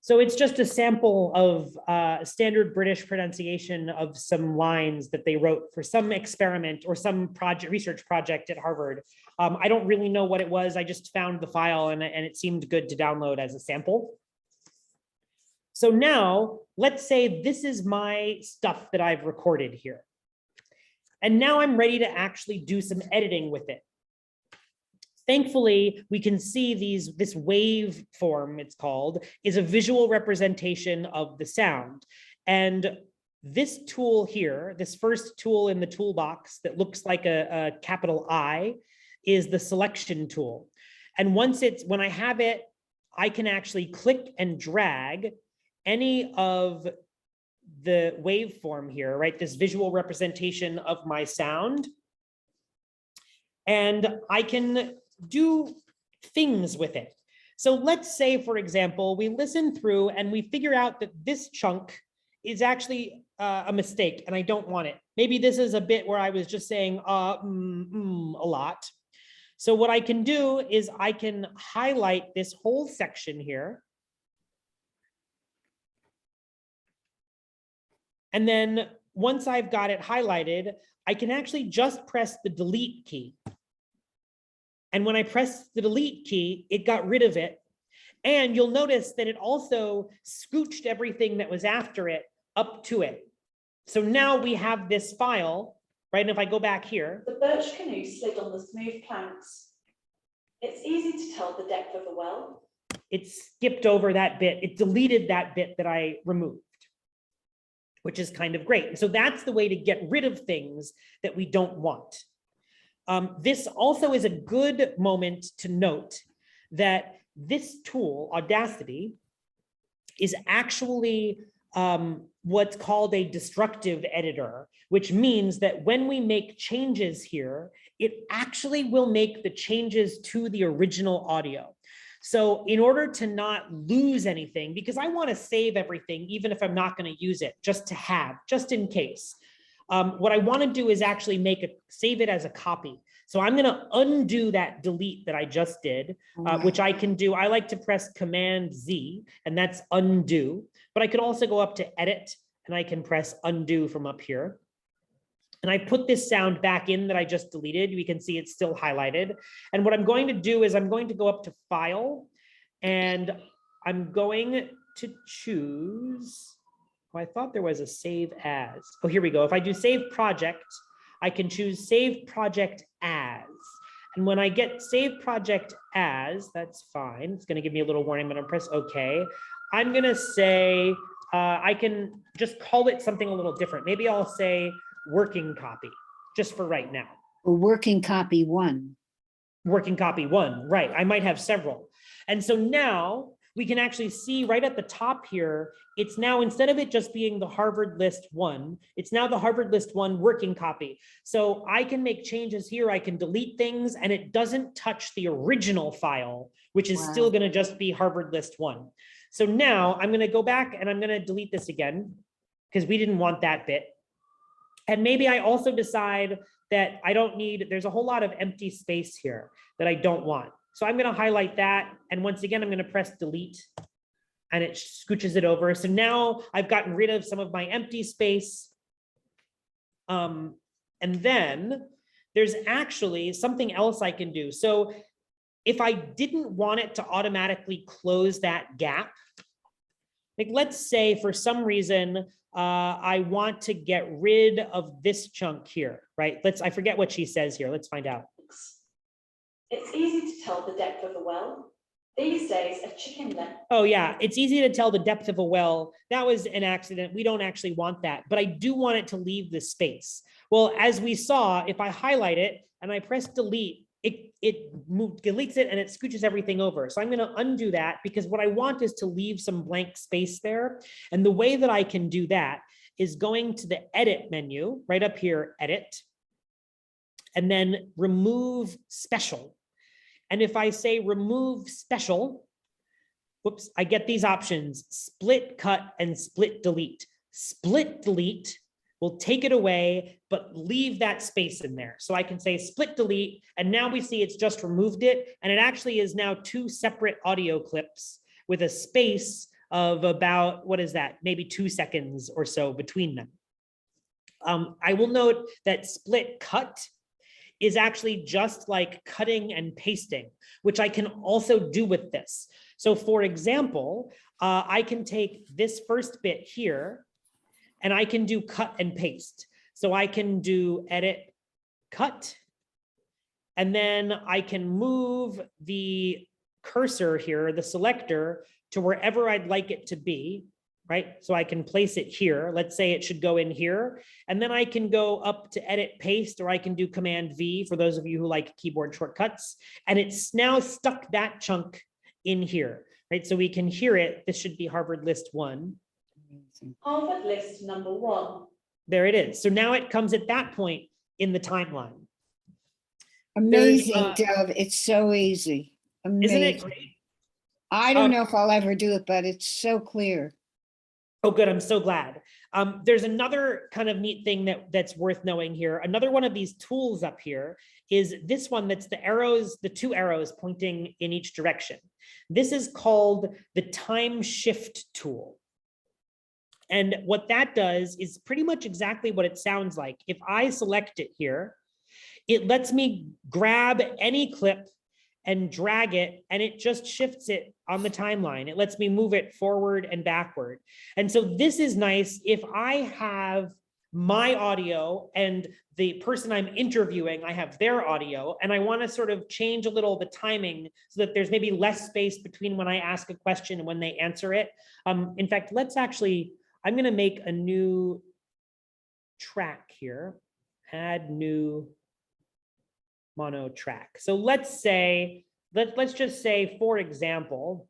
So it's just a sample of standard British pronunciation of some lines that they wrote for some experiment or some research project at Harvard. I don't really know what it was. I just found the file and it seemed good to download as a sample. So now let's say this is my stuff that I've recorded here. And now I'm ready to actually do some editing with it. Thankfully, we can see this wave form, it's called, is a visual representation of the sound. And this tool here, this first tool in the toolbox that looks like a capital I, is the selection tool. And when I have it, I can actually click and drag any of the waveform here, right? This visual representation of my sound. And I can do things with it. So let's say, for example, we listen through and we figure out that this chunk is actually a mistake and I don't want it. Maybe this is a bit where I was just saying a lot. So what I can do is I can highlight this whole section here. And then once I've got it highlighted, I can actually just press the delete key. And when I press the delete key, it got rid of it. And you'll notice that it also scooched everything that was after it up to it. So now we have this file, right? And if I go back here. The birch canoe slid on the smooth planks. It's easy to tell the depth of the well. It skipped over that bit. It deleted that bit that I removed, which is kind of great. So that's the way to get rid of things that we don't want. This also is a good moment to note that this tool, Audacity, is actually what's called a destructive editor, which means that when we make changes here, it actually will make the changes to the original audio. So in order to not lose anything, because I want to save everything, even if I'm not going to use it, just in case. What I want to do is actually save it as a copy. So I'm going to undo that delete that I just did, which I can do. I like to press Command Z, and that's undo. But I could also go up to Edit, and I can press undo from up here. And I put this sound back in that I just deleted. We can see it's still highlighted. And what I'm going to do is I'm going to go up to File, and I'm going to choose. Oh, I thought there was a Save As. Oh, here we go. If I do Save Project, I can choose Save Project As. And when I get Save Project As, that's fine. It's going to give me a little warning, but I'm press OK. I'm going to say, I can just call it something a little different. Maybe I'll say working copy, just for right now. Or working copy 1. Working copy 1, right. I might have several. And so now we can actually see right at the top here, it's now, instead of it just being the Harvard List 1, it's now the Harvard List 1 working copy. So I can make changes here, I can delete things, and it doesn't touch the original file, which is still going to just be Harvard List 1. So now I'm going to go back and I'm going to delete this again, because we didn't want that bit. And maybe I also decide that I don't need, there's a whole lot of empty space here that I don't want. So I'm going to highlight that. And once again, I'm going to press delete and it scooches it over. So now I've gotten rid of some of my empty space. And then there's actually something else I can do. So if I didn't want it to automatically close that gap, like let's say for some reason, I want to get rid of this chunk here, right? I forget what she says here. Let's find out. It's easy to tell the depth of the well. These days, a chicken leg. Oh yeah, it's easy to tell the depth of a well. That was an accident. We don't actually want that, but I do want it to leave the space. Well, as we saw, if I highlight it and I press delete, deletes it and it scooches everything over. So I'm going to undo that because what I want is to leave some blank space there. And the way that I can do that is going to the edit menu right up here, edit, and then remove special. And if I say remove special, whoops, I get these options, split cut and split delete. Split delete will take it away, but leave that space in there. So I can say split delete, and now we see it's just removed it. And it actually is now 2 separate audio clips with a space of about, what is that? Maybe 2 seconds or so between them. I will note that split cut is actually just like cutting and pasting, which I can also do with this. So for example, I can take this first bit here and I can do cut and paste. So I can do edit, cut, and then I can move the cursor here, the selector, to wherever I'd like it to be, right? So I can place it here. Let's say it should go in here. And then I can go up to edit, paste, or I can do Command V for those of you who like keyboard shortcuts. And it's now stuck that chunk in here, right? So we can hear it. This should be Harvard List 1. Harvard List number 1. There it is. So now it comes at that point in the timeline. Amazing, Dove. It's so easy. Amazing. Isn't it great? I don't know if I'll ever do it, but it's so clear. Oh, good. I'm so glad. There's another kind of neat thing that's worth knowing here. Another one of these tools up here is this one that's the arrows, the 2 arrows pointing in each direction. This is called the time shift tool. And what that does is pretty much exactly what it sounds like. If I select it here, it lets me grab any clip and drag it, and it just shifts it on the timeline. It lets me move it forward and backward. And so this is nice if I have my audio and the person I'm interviewing, I have their audio, and I want to sort of change a little the timing so that there's maybe less space between when I ask a question and when they answer it. In fact, let's actually, I'm going to make a new track here, add new mono track. So let's say, let's just say, for example,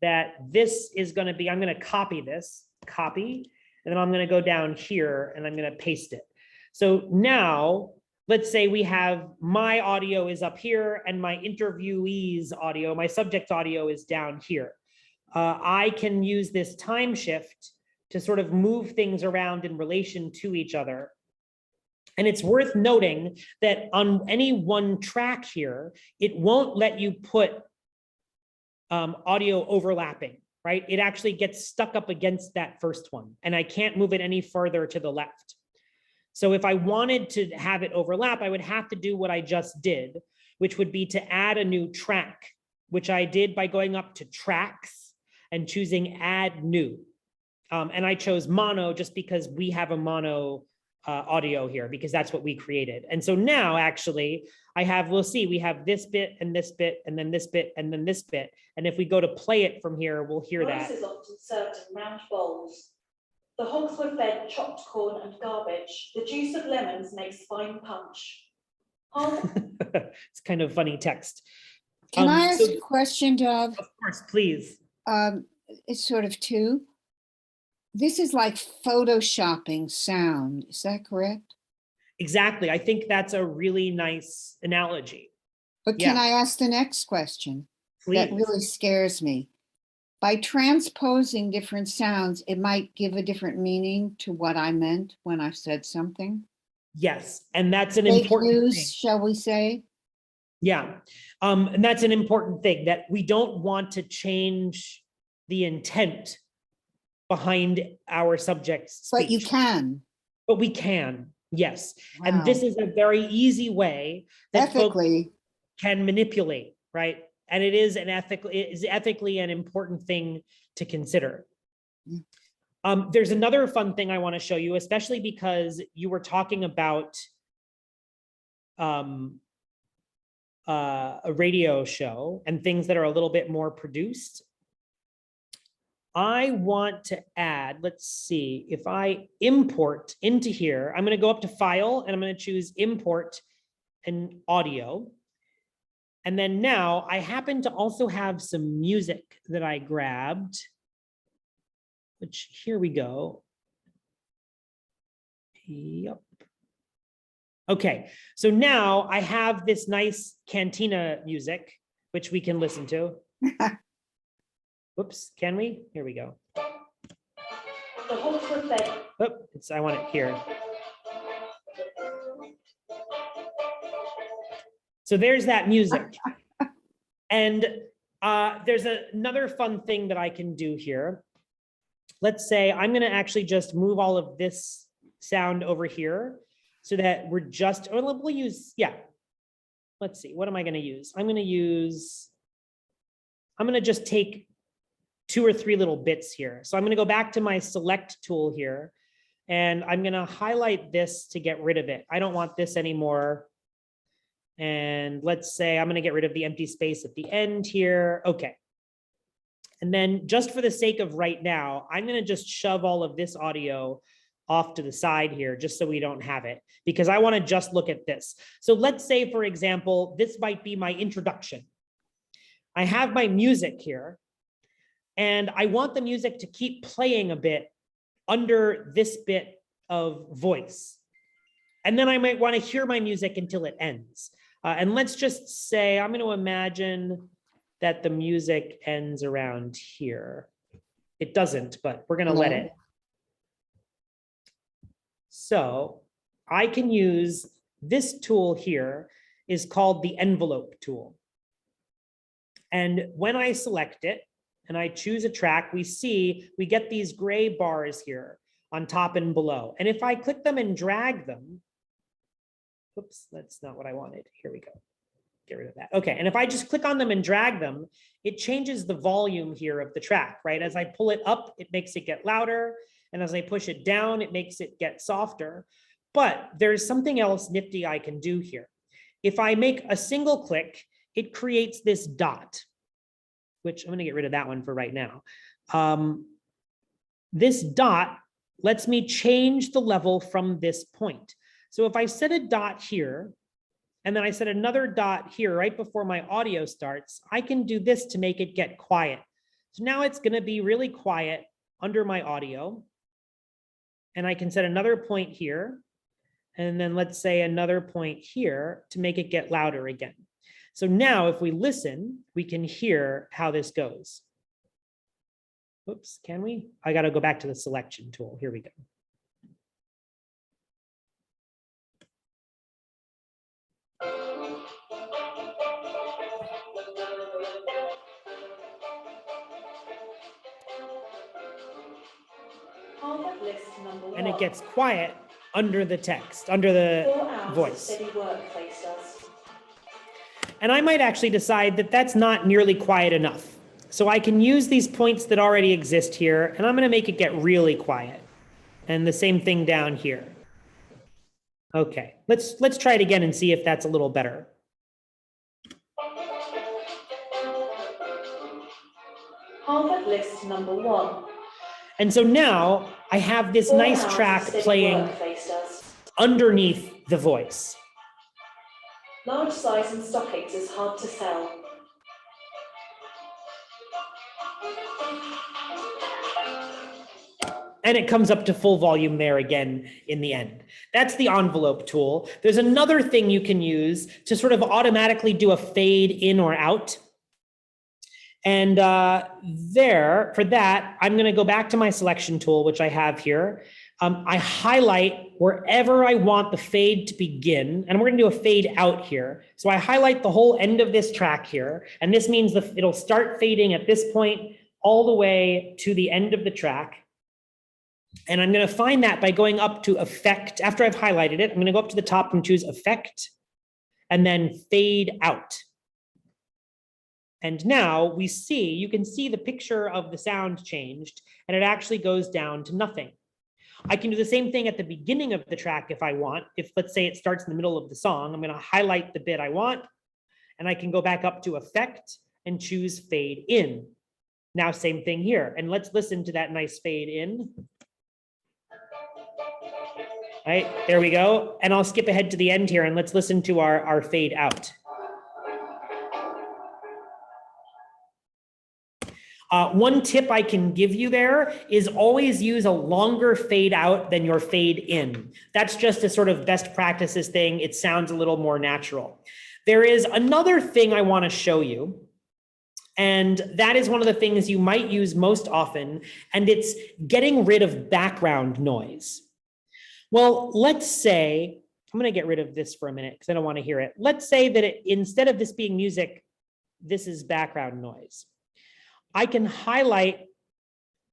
that this is going to be, I'm going to copy this, copy, and then I'm going to go down here and I'm going to paste it. So now let's say we have my audio is up here and my interviewee's audio, my subject's audio is down here. I can use this time shift to sort of move things around in relation to each other. And it's worth noting that on any one track here, it won't let you put audio overlapping, right? It actually gets stuck up against that first one, and I can't move it any further to the left. So if I wanted to have it overlap, I would have to do what I just did, which would be to add a new track, which I did by going up to tracks and choosing add new. And I chose mono just because we have a mono audio here, because that's what we created. And so now actually I have, we'll see, we have this bit and this bit and then this bit and then this bit. And if we go to play it from here, we'll hear Rice that. is often served in round bowls. The hogs were fed chopped corn and garbage. The juice of lemons makes fine punch. It's kind of funny text. Can I ask so- a question, Dove? Of course, please. It's sort of 2. This is like photoshopping sound. Is that correct? Exactly. I think that's a really nice analogy. But can Yeah. I ask the next question? Please. That really scares me. By transposing different sounds, it might give a different meaning to what I meant when I said something. Yes. And that's an Fake important news, thing. shall we say? Yeah. And that's an important thing, that we don't want to change the intent behind our subject's But you speech. can. But we can, yes. Wow. And this is a very easy way that folks Ethically, can manipulate, right? And it is ethically an important thing to consider. There's another fun thing I want to show you, especially because you were talking about a radio show and things that are a little bit more produced, I want to add, let's see, if I import into here, I'm going to go up to File and I'm going to choose Import and Audio. And then now I happen to also have some music that I grabbed, which here we go. Yep. Okay, so now I have this nice cantina music, which we can listen to. Whoops, can we? Here we go. The hawks were fed. Oh, I want it here. So there's that music. And there's another fun thing that I can do here. Let's say I'm going to actually just move all of this sound over here so that we're just, or we'll use, yeah. Let's see, what am I going to use? I'm going to just take 2 or 3 little bits here. So I'm going to go back to my select tool here, and I'm going to highlight this to get rid of it. I don't want this anymore. And let's say I'm going to get rid of the empty space at the end here. Okay. And then just for the sake of right now, I'm going to just shove all of this audio off to the side here, just so we don't have it, because I want to just look at this. So let's say, for example, this might be my introduction. I have my music here, and I want the music to keep playing a bit under this bit of voice. And then I might want to hear my music until it ends. And let's just say, I'm going to imagine that the music ends around here. It doesn't, but we're going to let it. So I can use this tool here, is called the envelope tool. And when I select it and I choose a track, we get these gray bars here on top and below. And if I click them and drag them, oops, that's not what I wanted. Here we go. Get rid of that. Okay, and if I just click on them and drag them, it changes the volume here of the track, right? As I pull it up, it makes it get louder. And as I push it down, it makes it get softer. But there's something else nifty I can do here. If I make a single click, it creates this dot, which I'm going to get rid of that one for right now. This dot lets me change the level from this point. So if I set a dot here, and then I set another dot here right before my audio starts, I can do this to make it get quiet. So now it's going to be really quiet under my audio. And I can set another point here, and then let's say another point here to make it get louder again. So now if we listen, we can hear how this goes. Oops, can we? I got to go back to the selection tool. Here we go. And it gets quiet under the text, under the voice. And I might actually decide that that's not nearly quiet enough. So I can use these points that already exist here, and I'm going to make it get really quiet. And the same thing down here. Okay, let's try it again and see if that's a little better. Harvard list number 1. And so now I have this nice track playing underneath the voice. Large size in stockings is hard to sell. And it comes up to full volume there again in the end. That's the envelope tool. There's another thing you can use to sort of automatically do a fade in or out. And for that, I'm going to go back to my selection tool, which I have here. I highlight wherever I want the fade to begin, and we're going to do a fade out here. So I highlight the whole end of this track here, and this means it'll start fading at this point all the way to the end of the track. And I'm going to find that by going up to Effect. After I've highlighted it, I'm going to go up to the top and choose Effect, and then Fade Out. And now you can see the picture of the sound changed, and it actually goes down to nothing. I can do the same thing at the beginning of the track if I want. If, let's say, it starts in the middle of the song, I'm going to highlight the bit I want, And I can go back up to effect and choose fade in. Now, same thing here. And let's listen to that nice fade in. All right, there we go. And I'll skip ahead to the end here and let's listen to our fade out. One tip I can give you there is always use a longer fade out than your fade in. That's just a sort of best practices thing. It sounds a little more natural. There is another thing I want to show you, and that is one of the things you might use most often, and it's getting rid of background noise. Well, let's say, I'm going to get rid of this for a minute because I don't want to hear it. Let's say that instead of this being music, this is background noise. I can highlight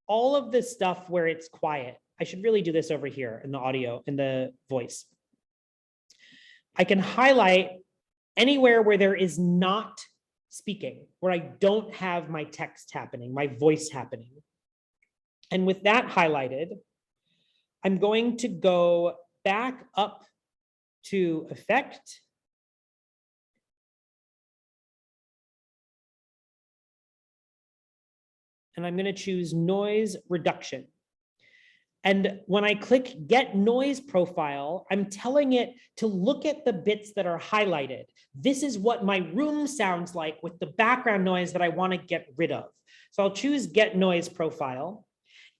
all of this stuff where it's quiet. I should really do this over here in the audio, in the voice. I can highlight anywhere where there is not speaking, where I don't have my text happening, my voice happening. And with that highlighted, I'm going to go back up to effect. And I'm going to choose noise reduction. And when I click get noise profile, I'm telling it to look at the bits that are highlighted. This is what my room sounds like with the background noise that I want to get rid of. So I'll choose get noise profile.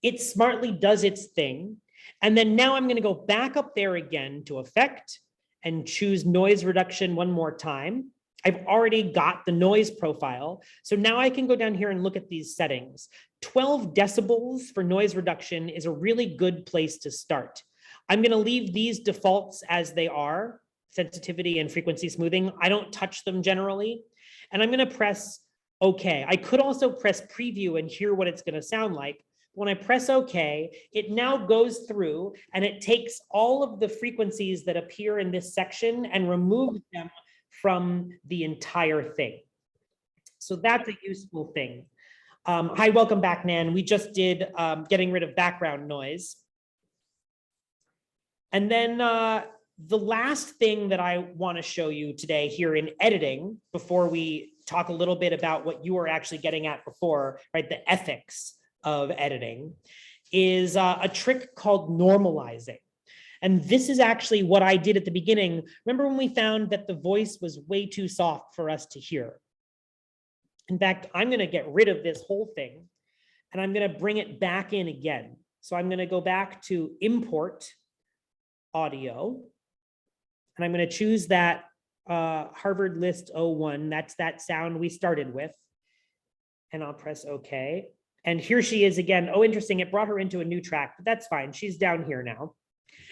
It smartly does its thing. And then now I'm going to go back up there again to effect and choose noise reduction one more time. I've already got the noise profile. So now I can go down here and look at these settings. 12 decibels for noise reduction is a really good place to start. I'm going to leave these defaults as they are, sensitivity and frequency smoothing. I don't touch them generally. And I'm going to press OK. I could also press preview and hear what it's going to sound like. When I press OK, it now goes through and it takes all of the frequencies that appear in this section and removes them from the entire thing. So that's a useful thing. Hi, welcome back, Nan. We just did getting rid of background noise. And then the last thing that I want to show you today here in editing, before we talk a little bit about what you were actually getting at before, right, the ethics of editing, is a trick called normalizing. And this is actually what I did at the beginning. Remember when we found that the voice was way too soft for us to hear? In fact, I'm going to get rid of this whole thing and I'm going to bring it back in again. So I'm going to go back to import audio and I'm going to choose that Harvard List 01. That's that sound we started with. And I'll press OK. And here she is again. Oh, interesting. It brought her into a new track, but that's fine. She's down here now.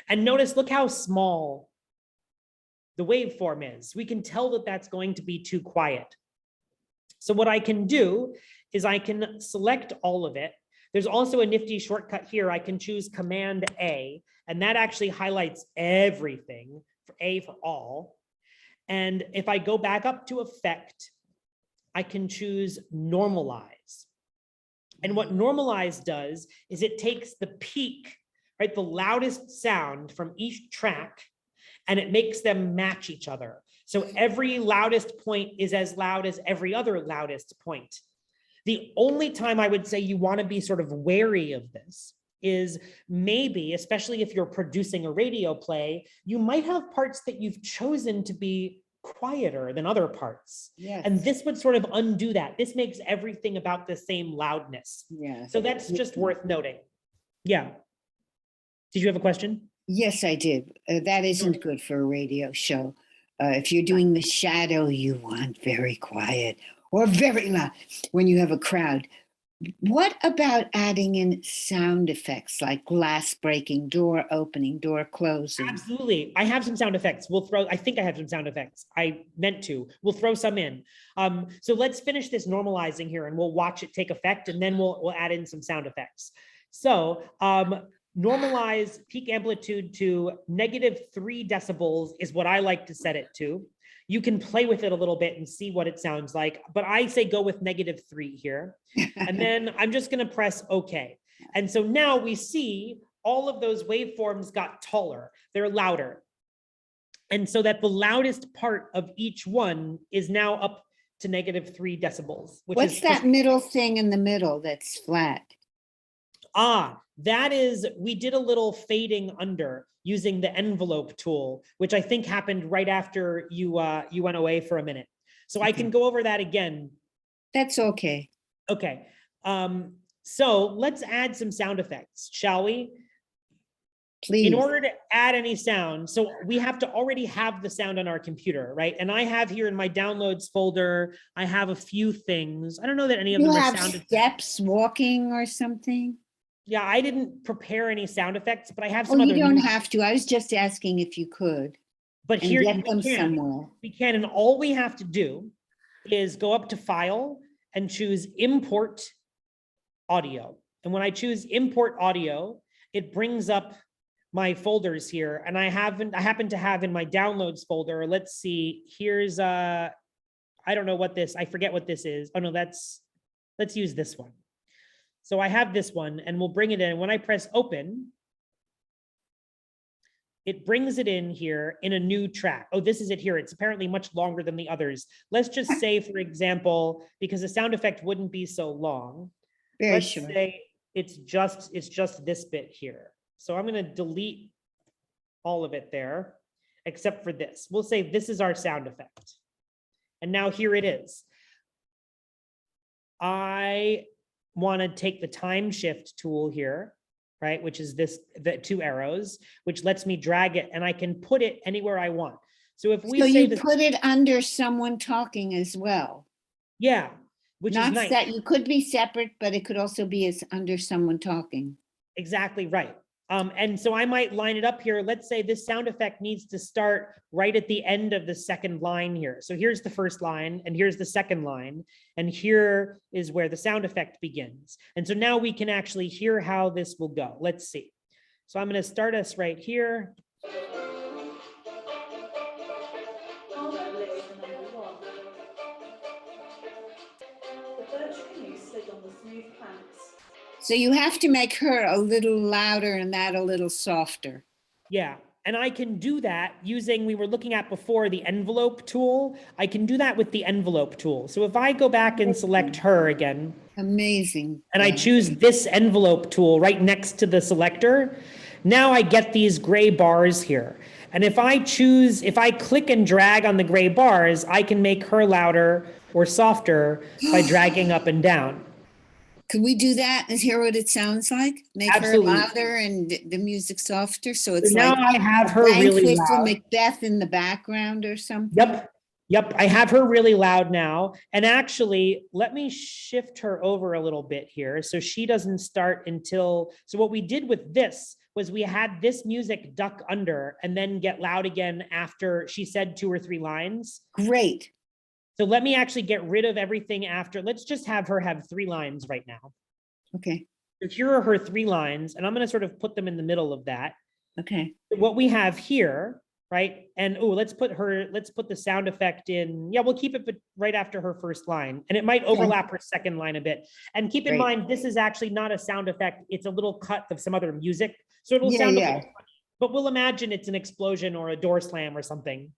And notice, look how small the waveform is. We can tell that that's going to be too quiet. So what I can do is I can select all of it. There's also a nifty shortcut here. I can choose Command A, and that actually highlights everything, for A for all. And if I go back up to Effect, I can choose Normalize. And what Normalize does is it takes the peak, right, the loudest sound from each track, and it makes them match each other. So every loudest point is as loud as every other loudest point. The only time I would say you want to be sort of wary of this is maybe, especially if you're producing a radio play, you might have parts that you've chosen to be quieter than other parts. Yes. And this would sort of undo that. This makes everything about the same loudness. Yes. So that's just worth noting. Yeah. Did you have a question? Yes, I did. That isn't good for a radio show. If you're doing the shadow, you want very quiet or very loud when you have a crowd. What about adding in sound effects like glass breaking, door opening, door closing? Absolutely. I have some sound effects. I think I have some sound effects. I meant to. We'll throw some in. So let's finish this normalizing here and we'll watch it take effect and then we'll add in some sound effects. So normalize peak amplitude to -3 decibels is what I like to set it to. You can play with it a little bit and see what it sounds like, but I say go with -3 here. And then I'm just going to press OK. And so now we see all of those waveforms got taller. They're louder. And so that the loudest part of each one is now up to -3 decibels. Which What's is that middle thing in the middle that's flat? That is, we did a little fading under using the envelope tool, which I think happened right after you went away for a minute. So I can go over that again. That's okay. Okay. So let's add some sound effects, shall we? Please. In order to add any sound, so we have to already have the sound on our computer, right? And I have here in my downloads folder, I have a few things. I don't know that any of You them are have sound effects. steps walking or something? Yeah, I didn't prepare any sound effects, but I have Oh, some you other. don't have to. I was just asking if you could. But And here get we them can. somewhere. We can, and all we have to do is go up to File and choose Import Audio. And when I choose Import Audio, it brings up my folders here. And I happen to have in my downloads folder, let's see, here's I don't know what this, I forget what this is. Oh no, let's use this one. So I have this one and we'll bring it in. When I press open, it brings it in here in a new track. Oh, this is it here. It's apparently much longer than the others. Let's just say, for example, because the sound effect wouldn't be so long. Very Let's sure. say it's just this bit here. So I'm going to delete all of it there, except for this. We'll say this is our sound effect. And now here it is. I want to take the time shift tool here, right? Which is the 2 arrows, which lets me drag it and I can put it anywhere I want. So if we So say you put it under someone talking as well. yeah, which Not is nice. that you could be separate, but it could also be as under someone talking. Exactly right. And so I might line it up here. Let's say this sound effect needs to start right at the end of the second line here. So here's the first line and here's the second line. And here is where the sound effect begins. And so now we can actually hear how this will go. Let's see. So I'm going to start us right here. Harvard list number 1. The birch canoe slid on the smooth planks. So you have to make her a little louder and that a little softer. Yeah. And I can do that using, we were looking at before, the envelope tool. I can do that with the envelope tool. So if I go back and select her again, Amazing. and I choose this envelope tool right next to the selector, now I get these gray bars here. And if I click and drag on the gray bars, I can make her louder or softer by dragging up and down. Could we do that and hear what it sounds like? Make Absolutely. her louder and the music softer, so it's So now like I have her Blank really Whistle loud. Macbeth in the background or something. Yep. I have her really loud now. And actually, let me shift her over a little bit here so she doesn't start until, so what we did with this was we had this music duck under and then get loud again after she said 2 or 3 lines. Great. So let me actually get rid of everything after. Let's just have her have 3 lines right now. Okay. So here are her 3 lines, and I'm going to sort of put them in the middle of that. Okay. What we have here, right? And let's put the sound effect in. Yeah, we'll keep it right after her first line, and it might overlap her second line a bit. And keep in mind, this is actually not a sound effect. It's a little cut of some other music. So it'll sound a little funny, but we'll imagine it's an explosion or a door slam or something.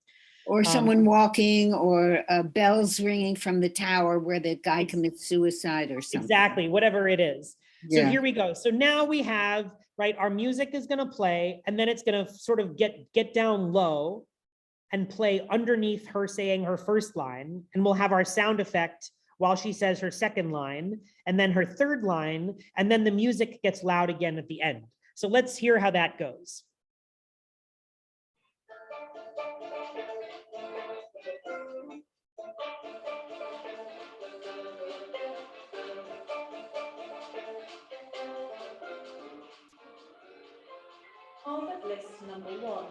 Or someone walking, or bells ringing from the tower where the guy commits suicide or something. Exactly, whatever it is. Yeah. So here we go. So now we have, right, our music is going to play, and then it's going to sort of get down low and play underneath her saying her first line. And we'll have our sound effect while she says her second line, and then her third line, and then the music gets loud again at the end. So let's hear how that goes. Harvard list number 1.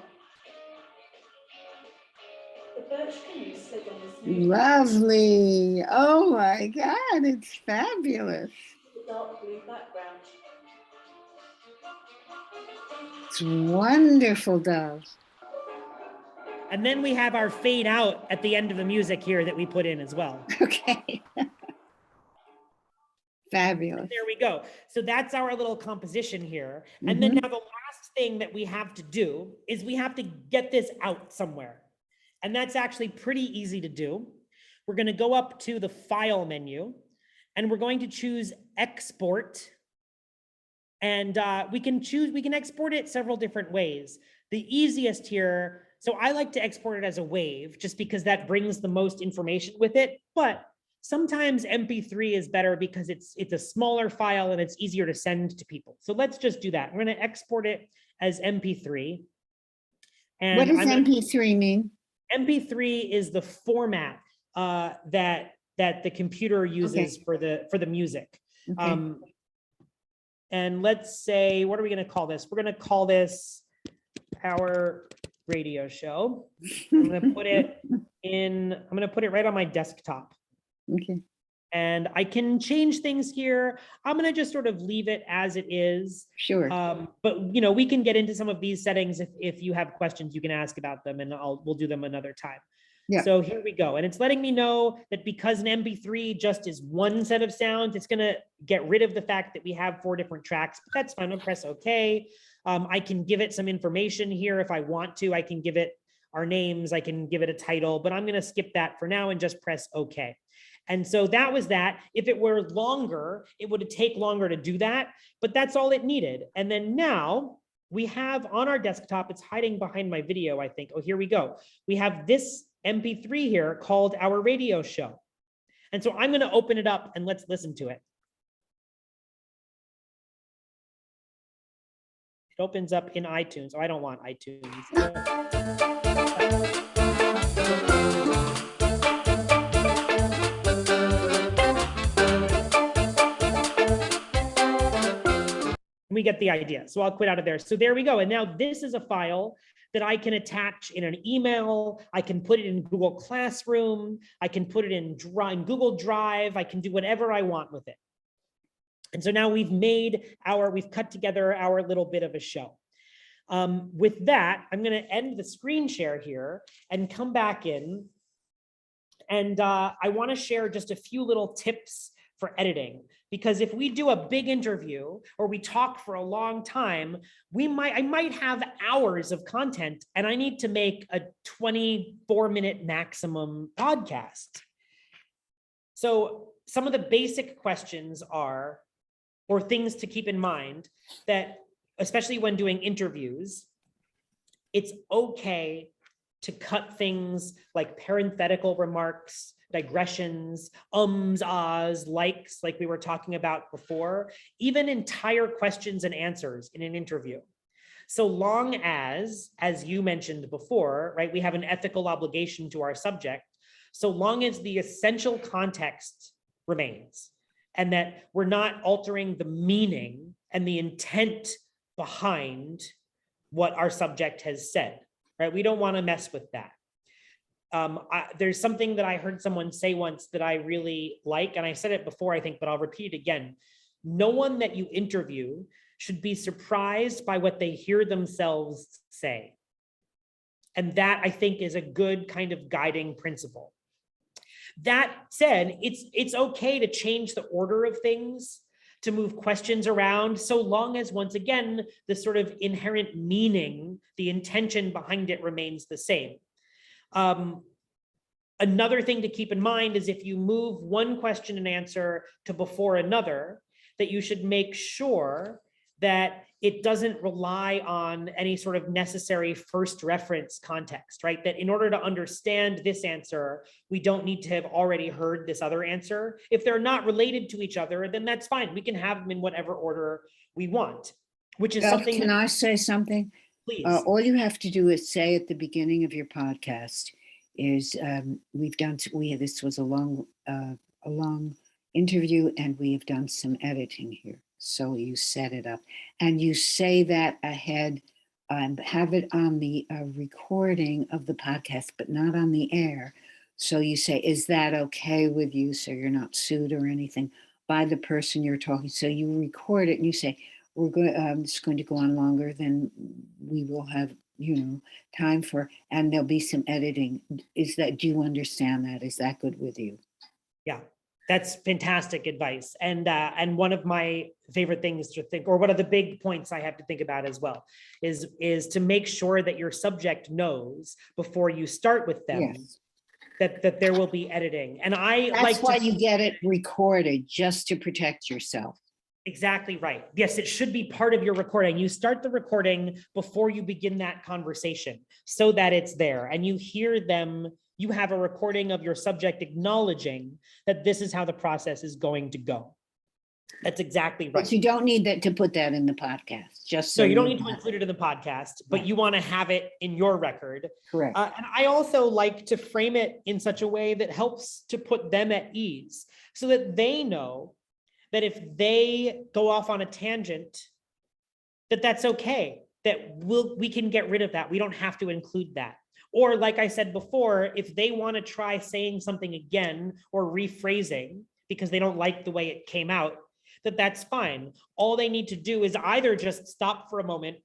The birch canoe slid on the smooth Lovely. Oh my God, it's fabulous. the dark blue background. It's wonderful, Dove. And then we have our fade out at the end of the music here that we put in as well. Okay. Fabulous. There we go. So that's our little composition here. And then now the last thing that we have to do is we have to get this out somewhere. And that's actually pretty easy to do. We're going to go up to the file menu and we're going to choose export. And we can export it several different ways. The easiest here, so I like to export it as a WAV just because that brings the most information with it. But sometimes MP3 is better because it's a smaller file and it's easier to send to people. So let's just do that. We're going to export it as MP3. And what does MP3 mean? MP3 is the format that the computer uses for the music. Okay. And let's say, what are we going to call this? We're going to call this our radio show. I'm going to put it right on my desktop. Okay. And I can change things here. I'm going to just sort of leave it as it is. Sure. But we can get into some of these settings if you have questions, you can ask about them, and we'll do them another time. Yeah. So here we go. And it's letting me know that because an MP3 just is one set of sounds, it's going to get rid of the fact that we have 4 different tracks. But that's fine. I'll press OK. I can give it some information here if I want to. I can give it our names. I can give it a title, but I'm going to skip that for now and just press OK. And so that was that. If it were longer, it would take longer to do that, but that's all it needed. And then now we have on our desktop, it's hiding behind my video, I think. Oh, here we go. We have this MP3 here called Our Radio Show. And so I'm going to open it up and let's listen to it. It opens up in iTunes. Oh, I don't want iTunes. We get the idea. So I'll quit out of there. So there we go. And now this is a file that I can attach in an email. I can put it in Google Classroom. I can put it in Google Drive. I can do whatever I want with it. And so now we've cut together our little bit of a show. With that, I'm going to end the screen share here and come back in. And I want to share just a few little tips for editing, because if we do a big interview or we talk for a long time, I might have hours of content and I need to make a 24-minute maximum podcast. So some of the basic questions are, or things to keep in mind, that especially when doing interviews, it's okay to cut things like parenthetical remarks, digressions, ahs, likes, like we were talking about before, even entire questions and answers in an interview. So long as you mentioned before, right, we have an ethical obligation to our subject, so long as the essential context remains and that we're not altering the meaning and the intent behind what our subject has said, right? We don't want to mess with that. There's something that I heard someone say once that I really like, and I said it before, I think, but I'll repeat it again. No one that you interview should be surprised by what they hear themselves say. And that, I think, is a good kind of guiding principle. That said, it's okay to change the order of things, to move questions around, so long as, once again, the sort of inherent meaning, the intention behind it remains the same. Another thing to keep in mind is if you move one question and answer to before another, that you should make sure that it doesn't rely on any sort of necessary first reference context, right? That in order to understand this answer, we don't need to have already heard this other answer. If they're not related to each other, then that's fine. We can have them in whatever order we want, which is something. Can I say something? Please. All you have to do is say at the beginning of your podcast is this was a long interview and we have done some editing here. So you set it up and you say that ahead and have it on the recording of the podcast, but not on the air. So you say, is that okay with you? So you're not sued or anything by the person you're talking. So you record it and you say, it's going to go on longer than we will have, time for, and there'll be some editing. Do you understand that? Is that good with you? Yeah. That's fantastic advice. And one of my favorite things to think, or one of the big points I have to think about as well, is to make sure that your subject knows before you start with them Yes. that there will be editing. And I That's like why to, you get it recorded, just to protect yourself. exactly right. Yes, it should be part of your recording. You start the recording before you begin that conversation so that it's there and you hear them. You have a recording of your subject acknowledging that this is how the process is going to go. That's exactly right. But you don't need that to put that in the podcast, just So you don't need to know. include it in the podcast, but Right. you want to have it in your record. Correct. And I also like to frame it in such a way that helps to put them at ease so that they know that if they go off on a tangent, that's okay, that we can get rid of that. We don't have to include that. Or like I said before, if they want to try saying something again or rephrasing because they don't like the way it came out, that's fine. All they need to do is either just stop for a moment,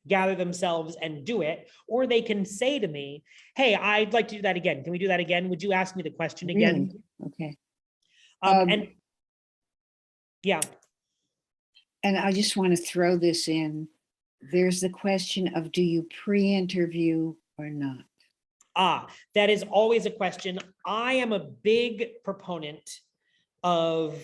gather themselves and do it, or they can say to me, hey, I'd like to do that again. Can we do that again? Would you ask me the question again? Really? Okay. And yeah. And I just want to throw this in. There's the question of, do you pre-interview or not? That is always a question. I am a big proponent of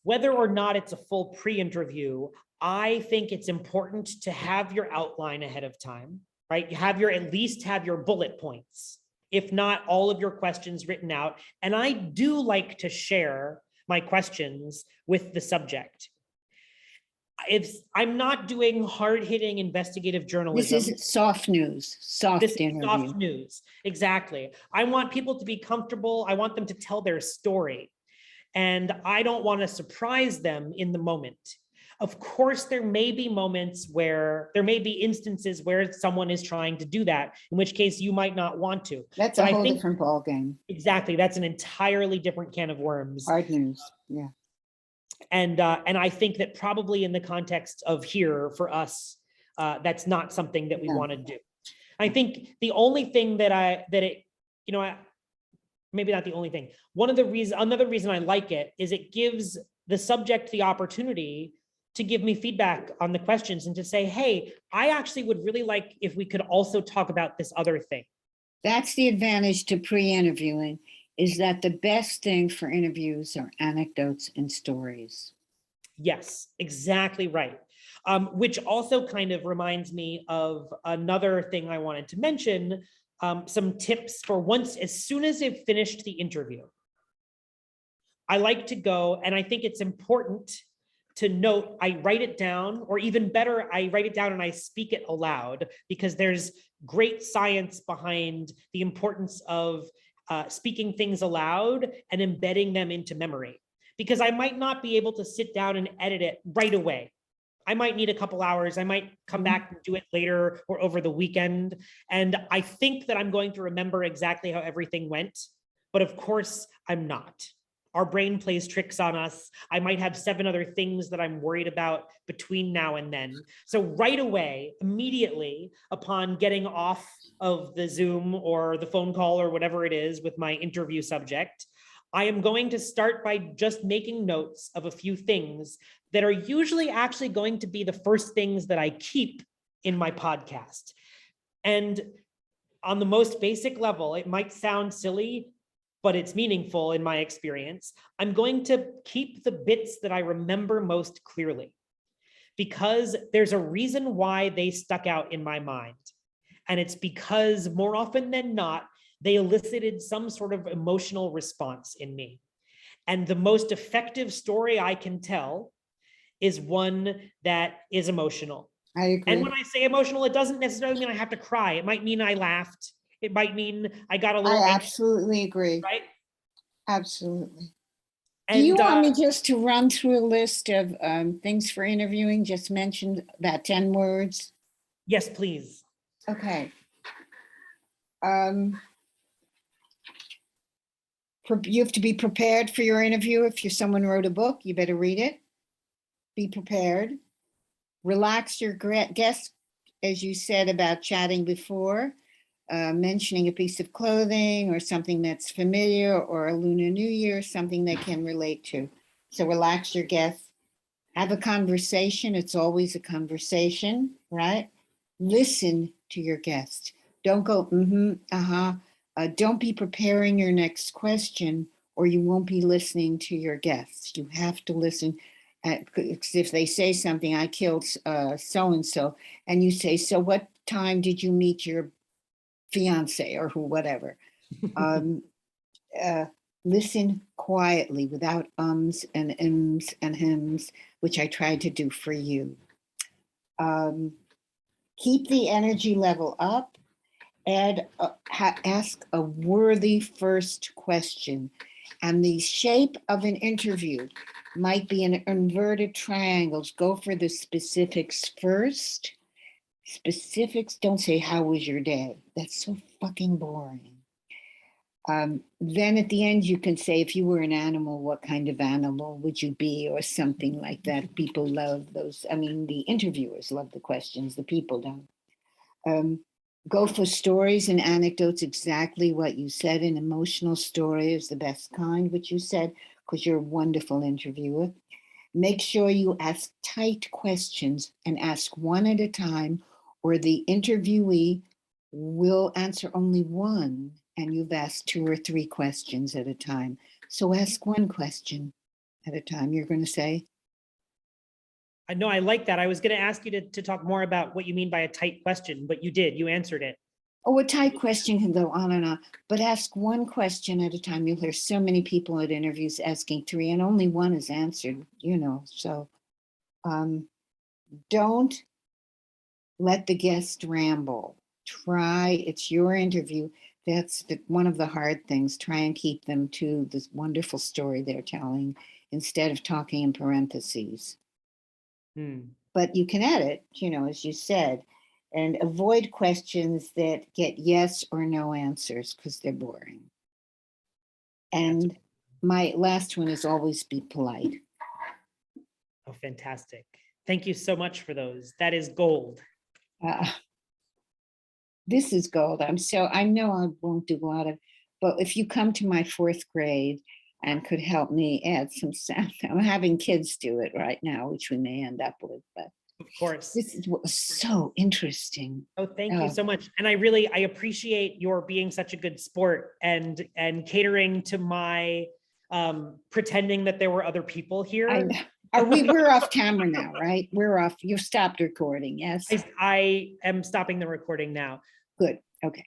whether or not it's a full pre-interview. I think it's important to have your outline ahead of time, right? You have at least have your bullet points, if not all of your questions written out. And I do like to share my questions with the subject. If I'm not doing hard-hitting investigative journalism. This is soft news, soft interview. Soft news, exactly. I want people to be comfortable. I want them to tell their story. And I don't want to surprise them in the moment. Of course, there may be instances where someone is trying to do that, in which case you might not want to. That's But a I whole think- different ballgame. Exactly. That's an entirely different can of worms. Hard news, yeah. And I think that probably in the context of here for us, that's not something that we No. want to do. I think the only thing maybe not the only thing. Another reason I like it is it gives the subject the opportunity to give me feedback on the questions and to say, hey, I actually would really like if we could also talk about this other thing. That's the advantage to pre-interviewing, is that the best thing for interviews are anecdotes and stories. Yes, exactly right. Which also kind of reminds me of another thing I wanted to mention, some tips for as soon as I've finished the interview. I like to go, and I think it's important to note, I write it down, or even better, I write it down and I speak it aloud, because there's great science behind the importance of speaking things aloud and embedding them into memory. Because I might not be able to sit down and edit it right away. I might need a couple hours. I might come back and do it later or over the weekend. And I think that I'm going to remember exactly how everything went, but of course I'm not. Our brain plays tricks on us. I might have 7 other things that I'm worried about between now and then. So right away, immediately upon getting off of the Zoom or the phone call or whatever it is with my interview subject, I am going to start by just making notes of a few things that are usually actually going to be the first things that I keep in my podcast. And on the most basic level, it might sound silly, but it's meaningful in my experience. I'm going to keep the bits that I remember most clearly, because there's a reason why they stuck out in my mind. And it's because more often than not, they elicited some sort of emotional response in me. And the most effective story I can tell is one that is emotional. I agree. And when I say emotional, it doesn't necessarily mean I have to cry. It might mean I laughed. It might mean I got a little I anxious, absolutely agree. right? Absolutely. And, Do you want me just to run through a list of things for interviewing? Just mentioned that 10 words. yes, please. Okay. You have to be prepared for your interview. If someone wrote a book, you better read it. Be prepared. Relax your guest, as you said about chatting before. mentioning a piece of clothing or something that's familiar, or a Lunar New Year, something they can relate to. So relax your guests. Have a conversation. It's always a conversation, right? Listen to your guest. Don't go, don't be preparing your next question, or you won't be listening to your guests. You have to listen. If they say something, I killed so-and-so, and you say, so what time did you meet your fiance or whatever? Listen quietly without ums and ims and hims, which I tried to do for you. Keep the energy level up and ask a worthy first question. And the shape of an interview might be an inverted triangles. Go for the specifics first. Specifics, don't say, how was your day? That's so fucking boring. Then at the end, you can say, if you were an animal, what kind of animal would you be, or something like that. People love those. I mean, the interviewers love the questions, the people don't. Go for stories and anecdotes, exactly what you said. An emotional story is the best kind, which you said, because you're a wonderful interviewer. Make sure you ask tight questions and ask one at a time, or the interviewee will answer only one, and you've asked 2 or 3 questions at a time. So ask one question at a time. You're going to say? I know, I like that. I was going to ask you to talk more about what you mean by a tight question, but you did. You answered it. Oh, a tight question can go on and on, but ask one question at a time. You'll hear so many people at interviews asking 3, and only one is answered, So don't let the guest ramble. Try, it's your interview. That's one of the hard things. Try and keep them to this wonderful story they're telling instead of talking in parentheses. But you can edit, as you said, and avoid questions that get yes or no answers because they're boring. And my last one is always be polite. Oh, fantastic. Thank you so much for those. That is gold. This is gold. I know I won't do a lot of, but if you come to my 4th grade and could help me add some sound, I'm having kids do it right now, which we may end up with, but of course. This is so interesting. Oh, thank you so much. And I appreciate your being such a good sport and catering to my pretending that there were other people here. We're off camera now, right? We're off. You've stopped recording, yes? I am stopping the recording now. Good. Okay.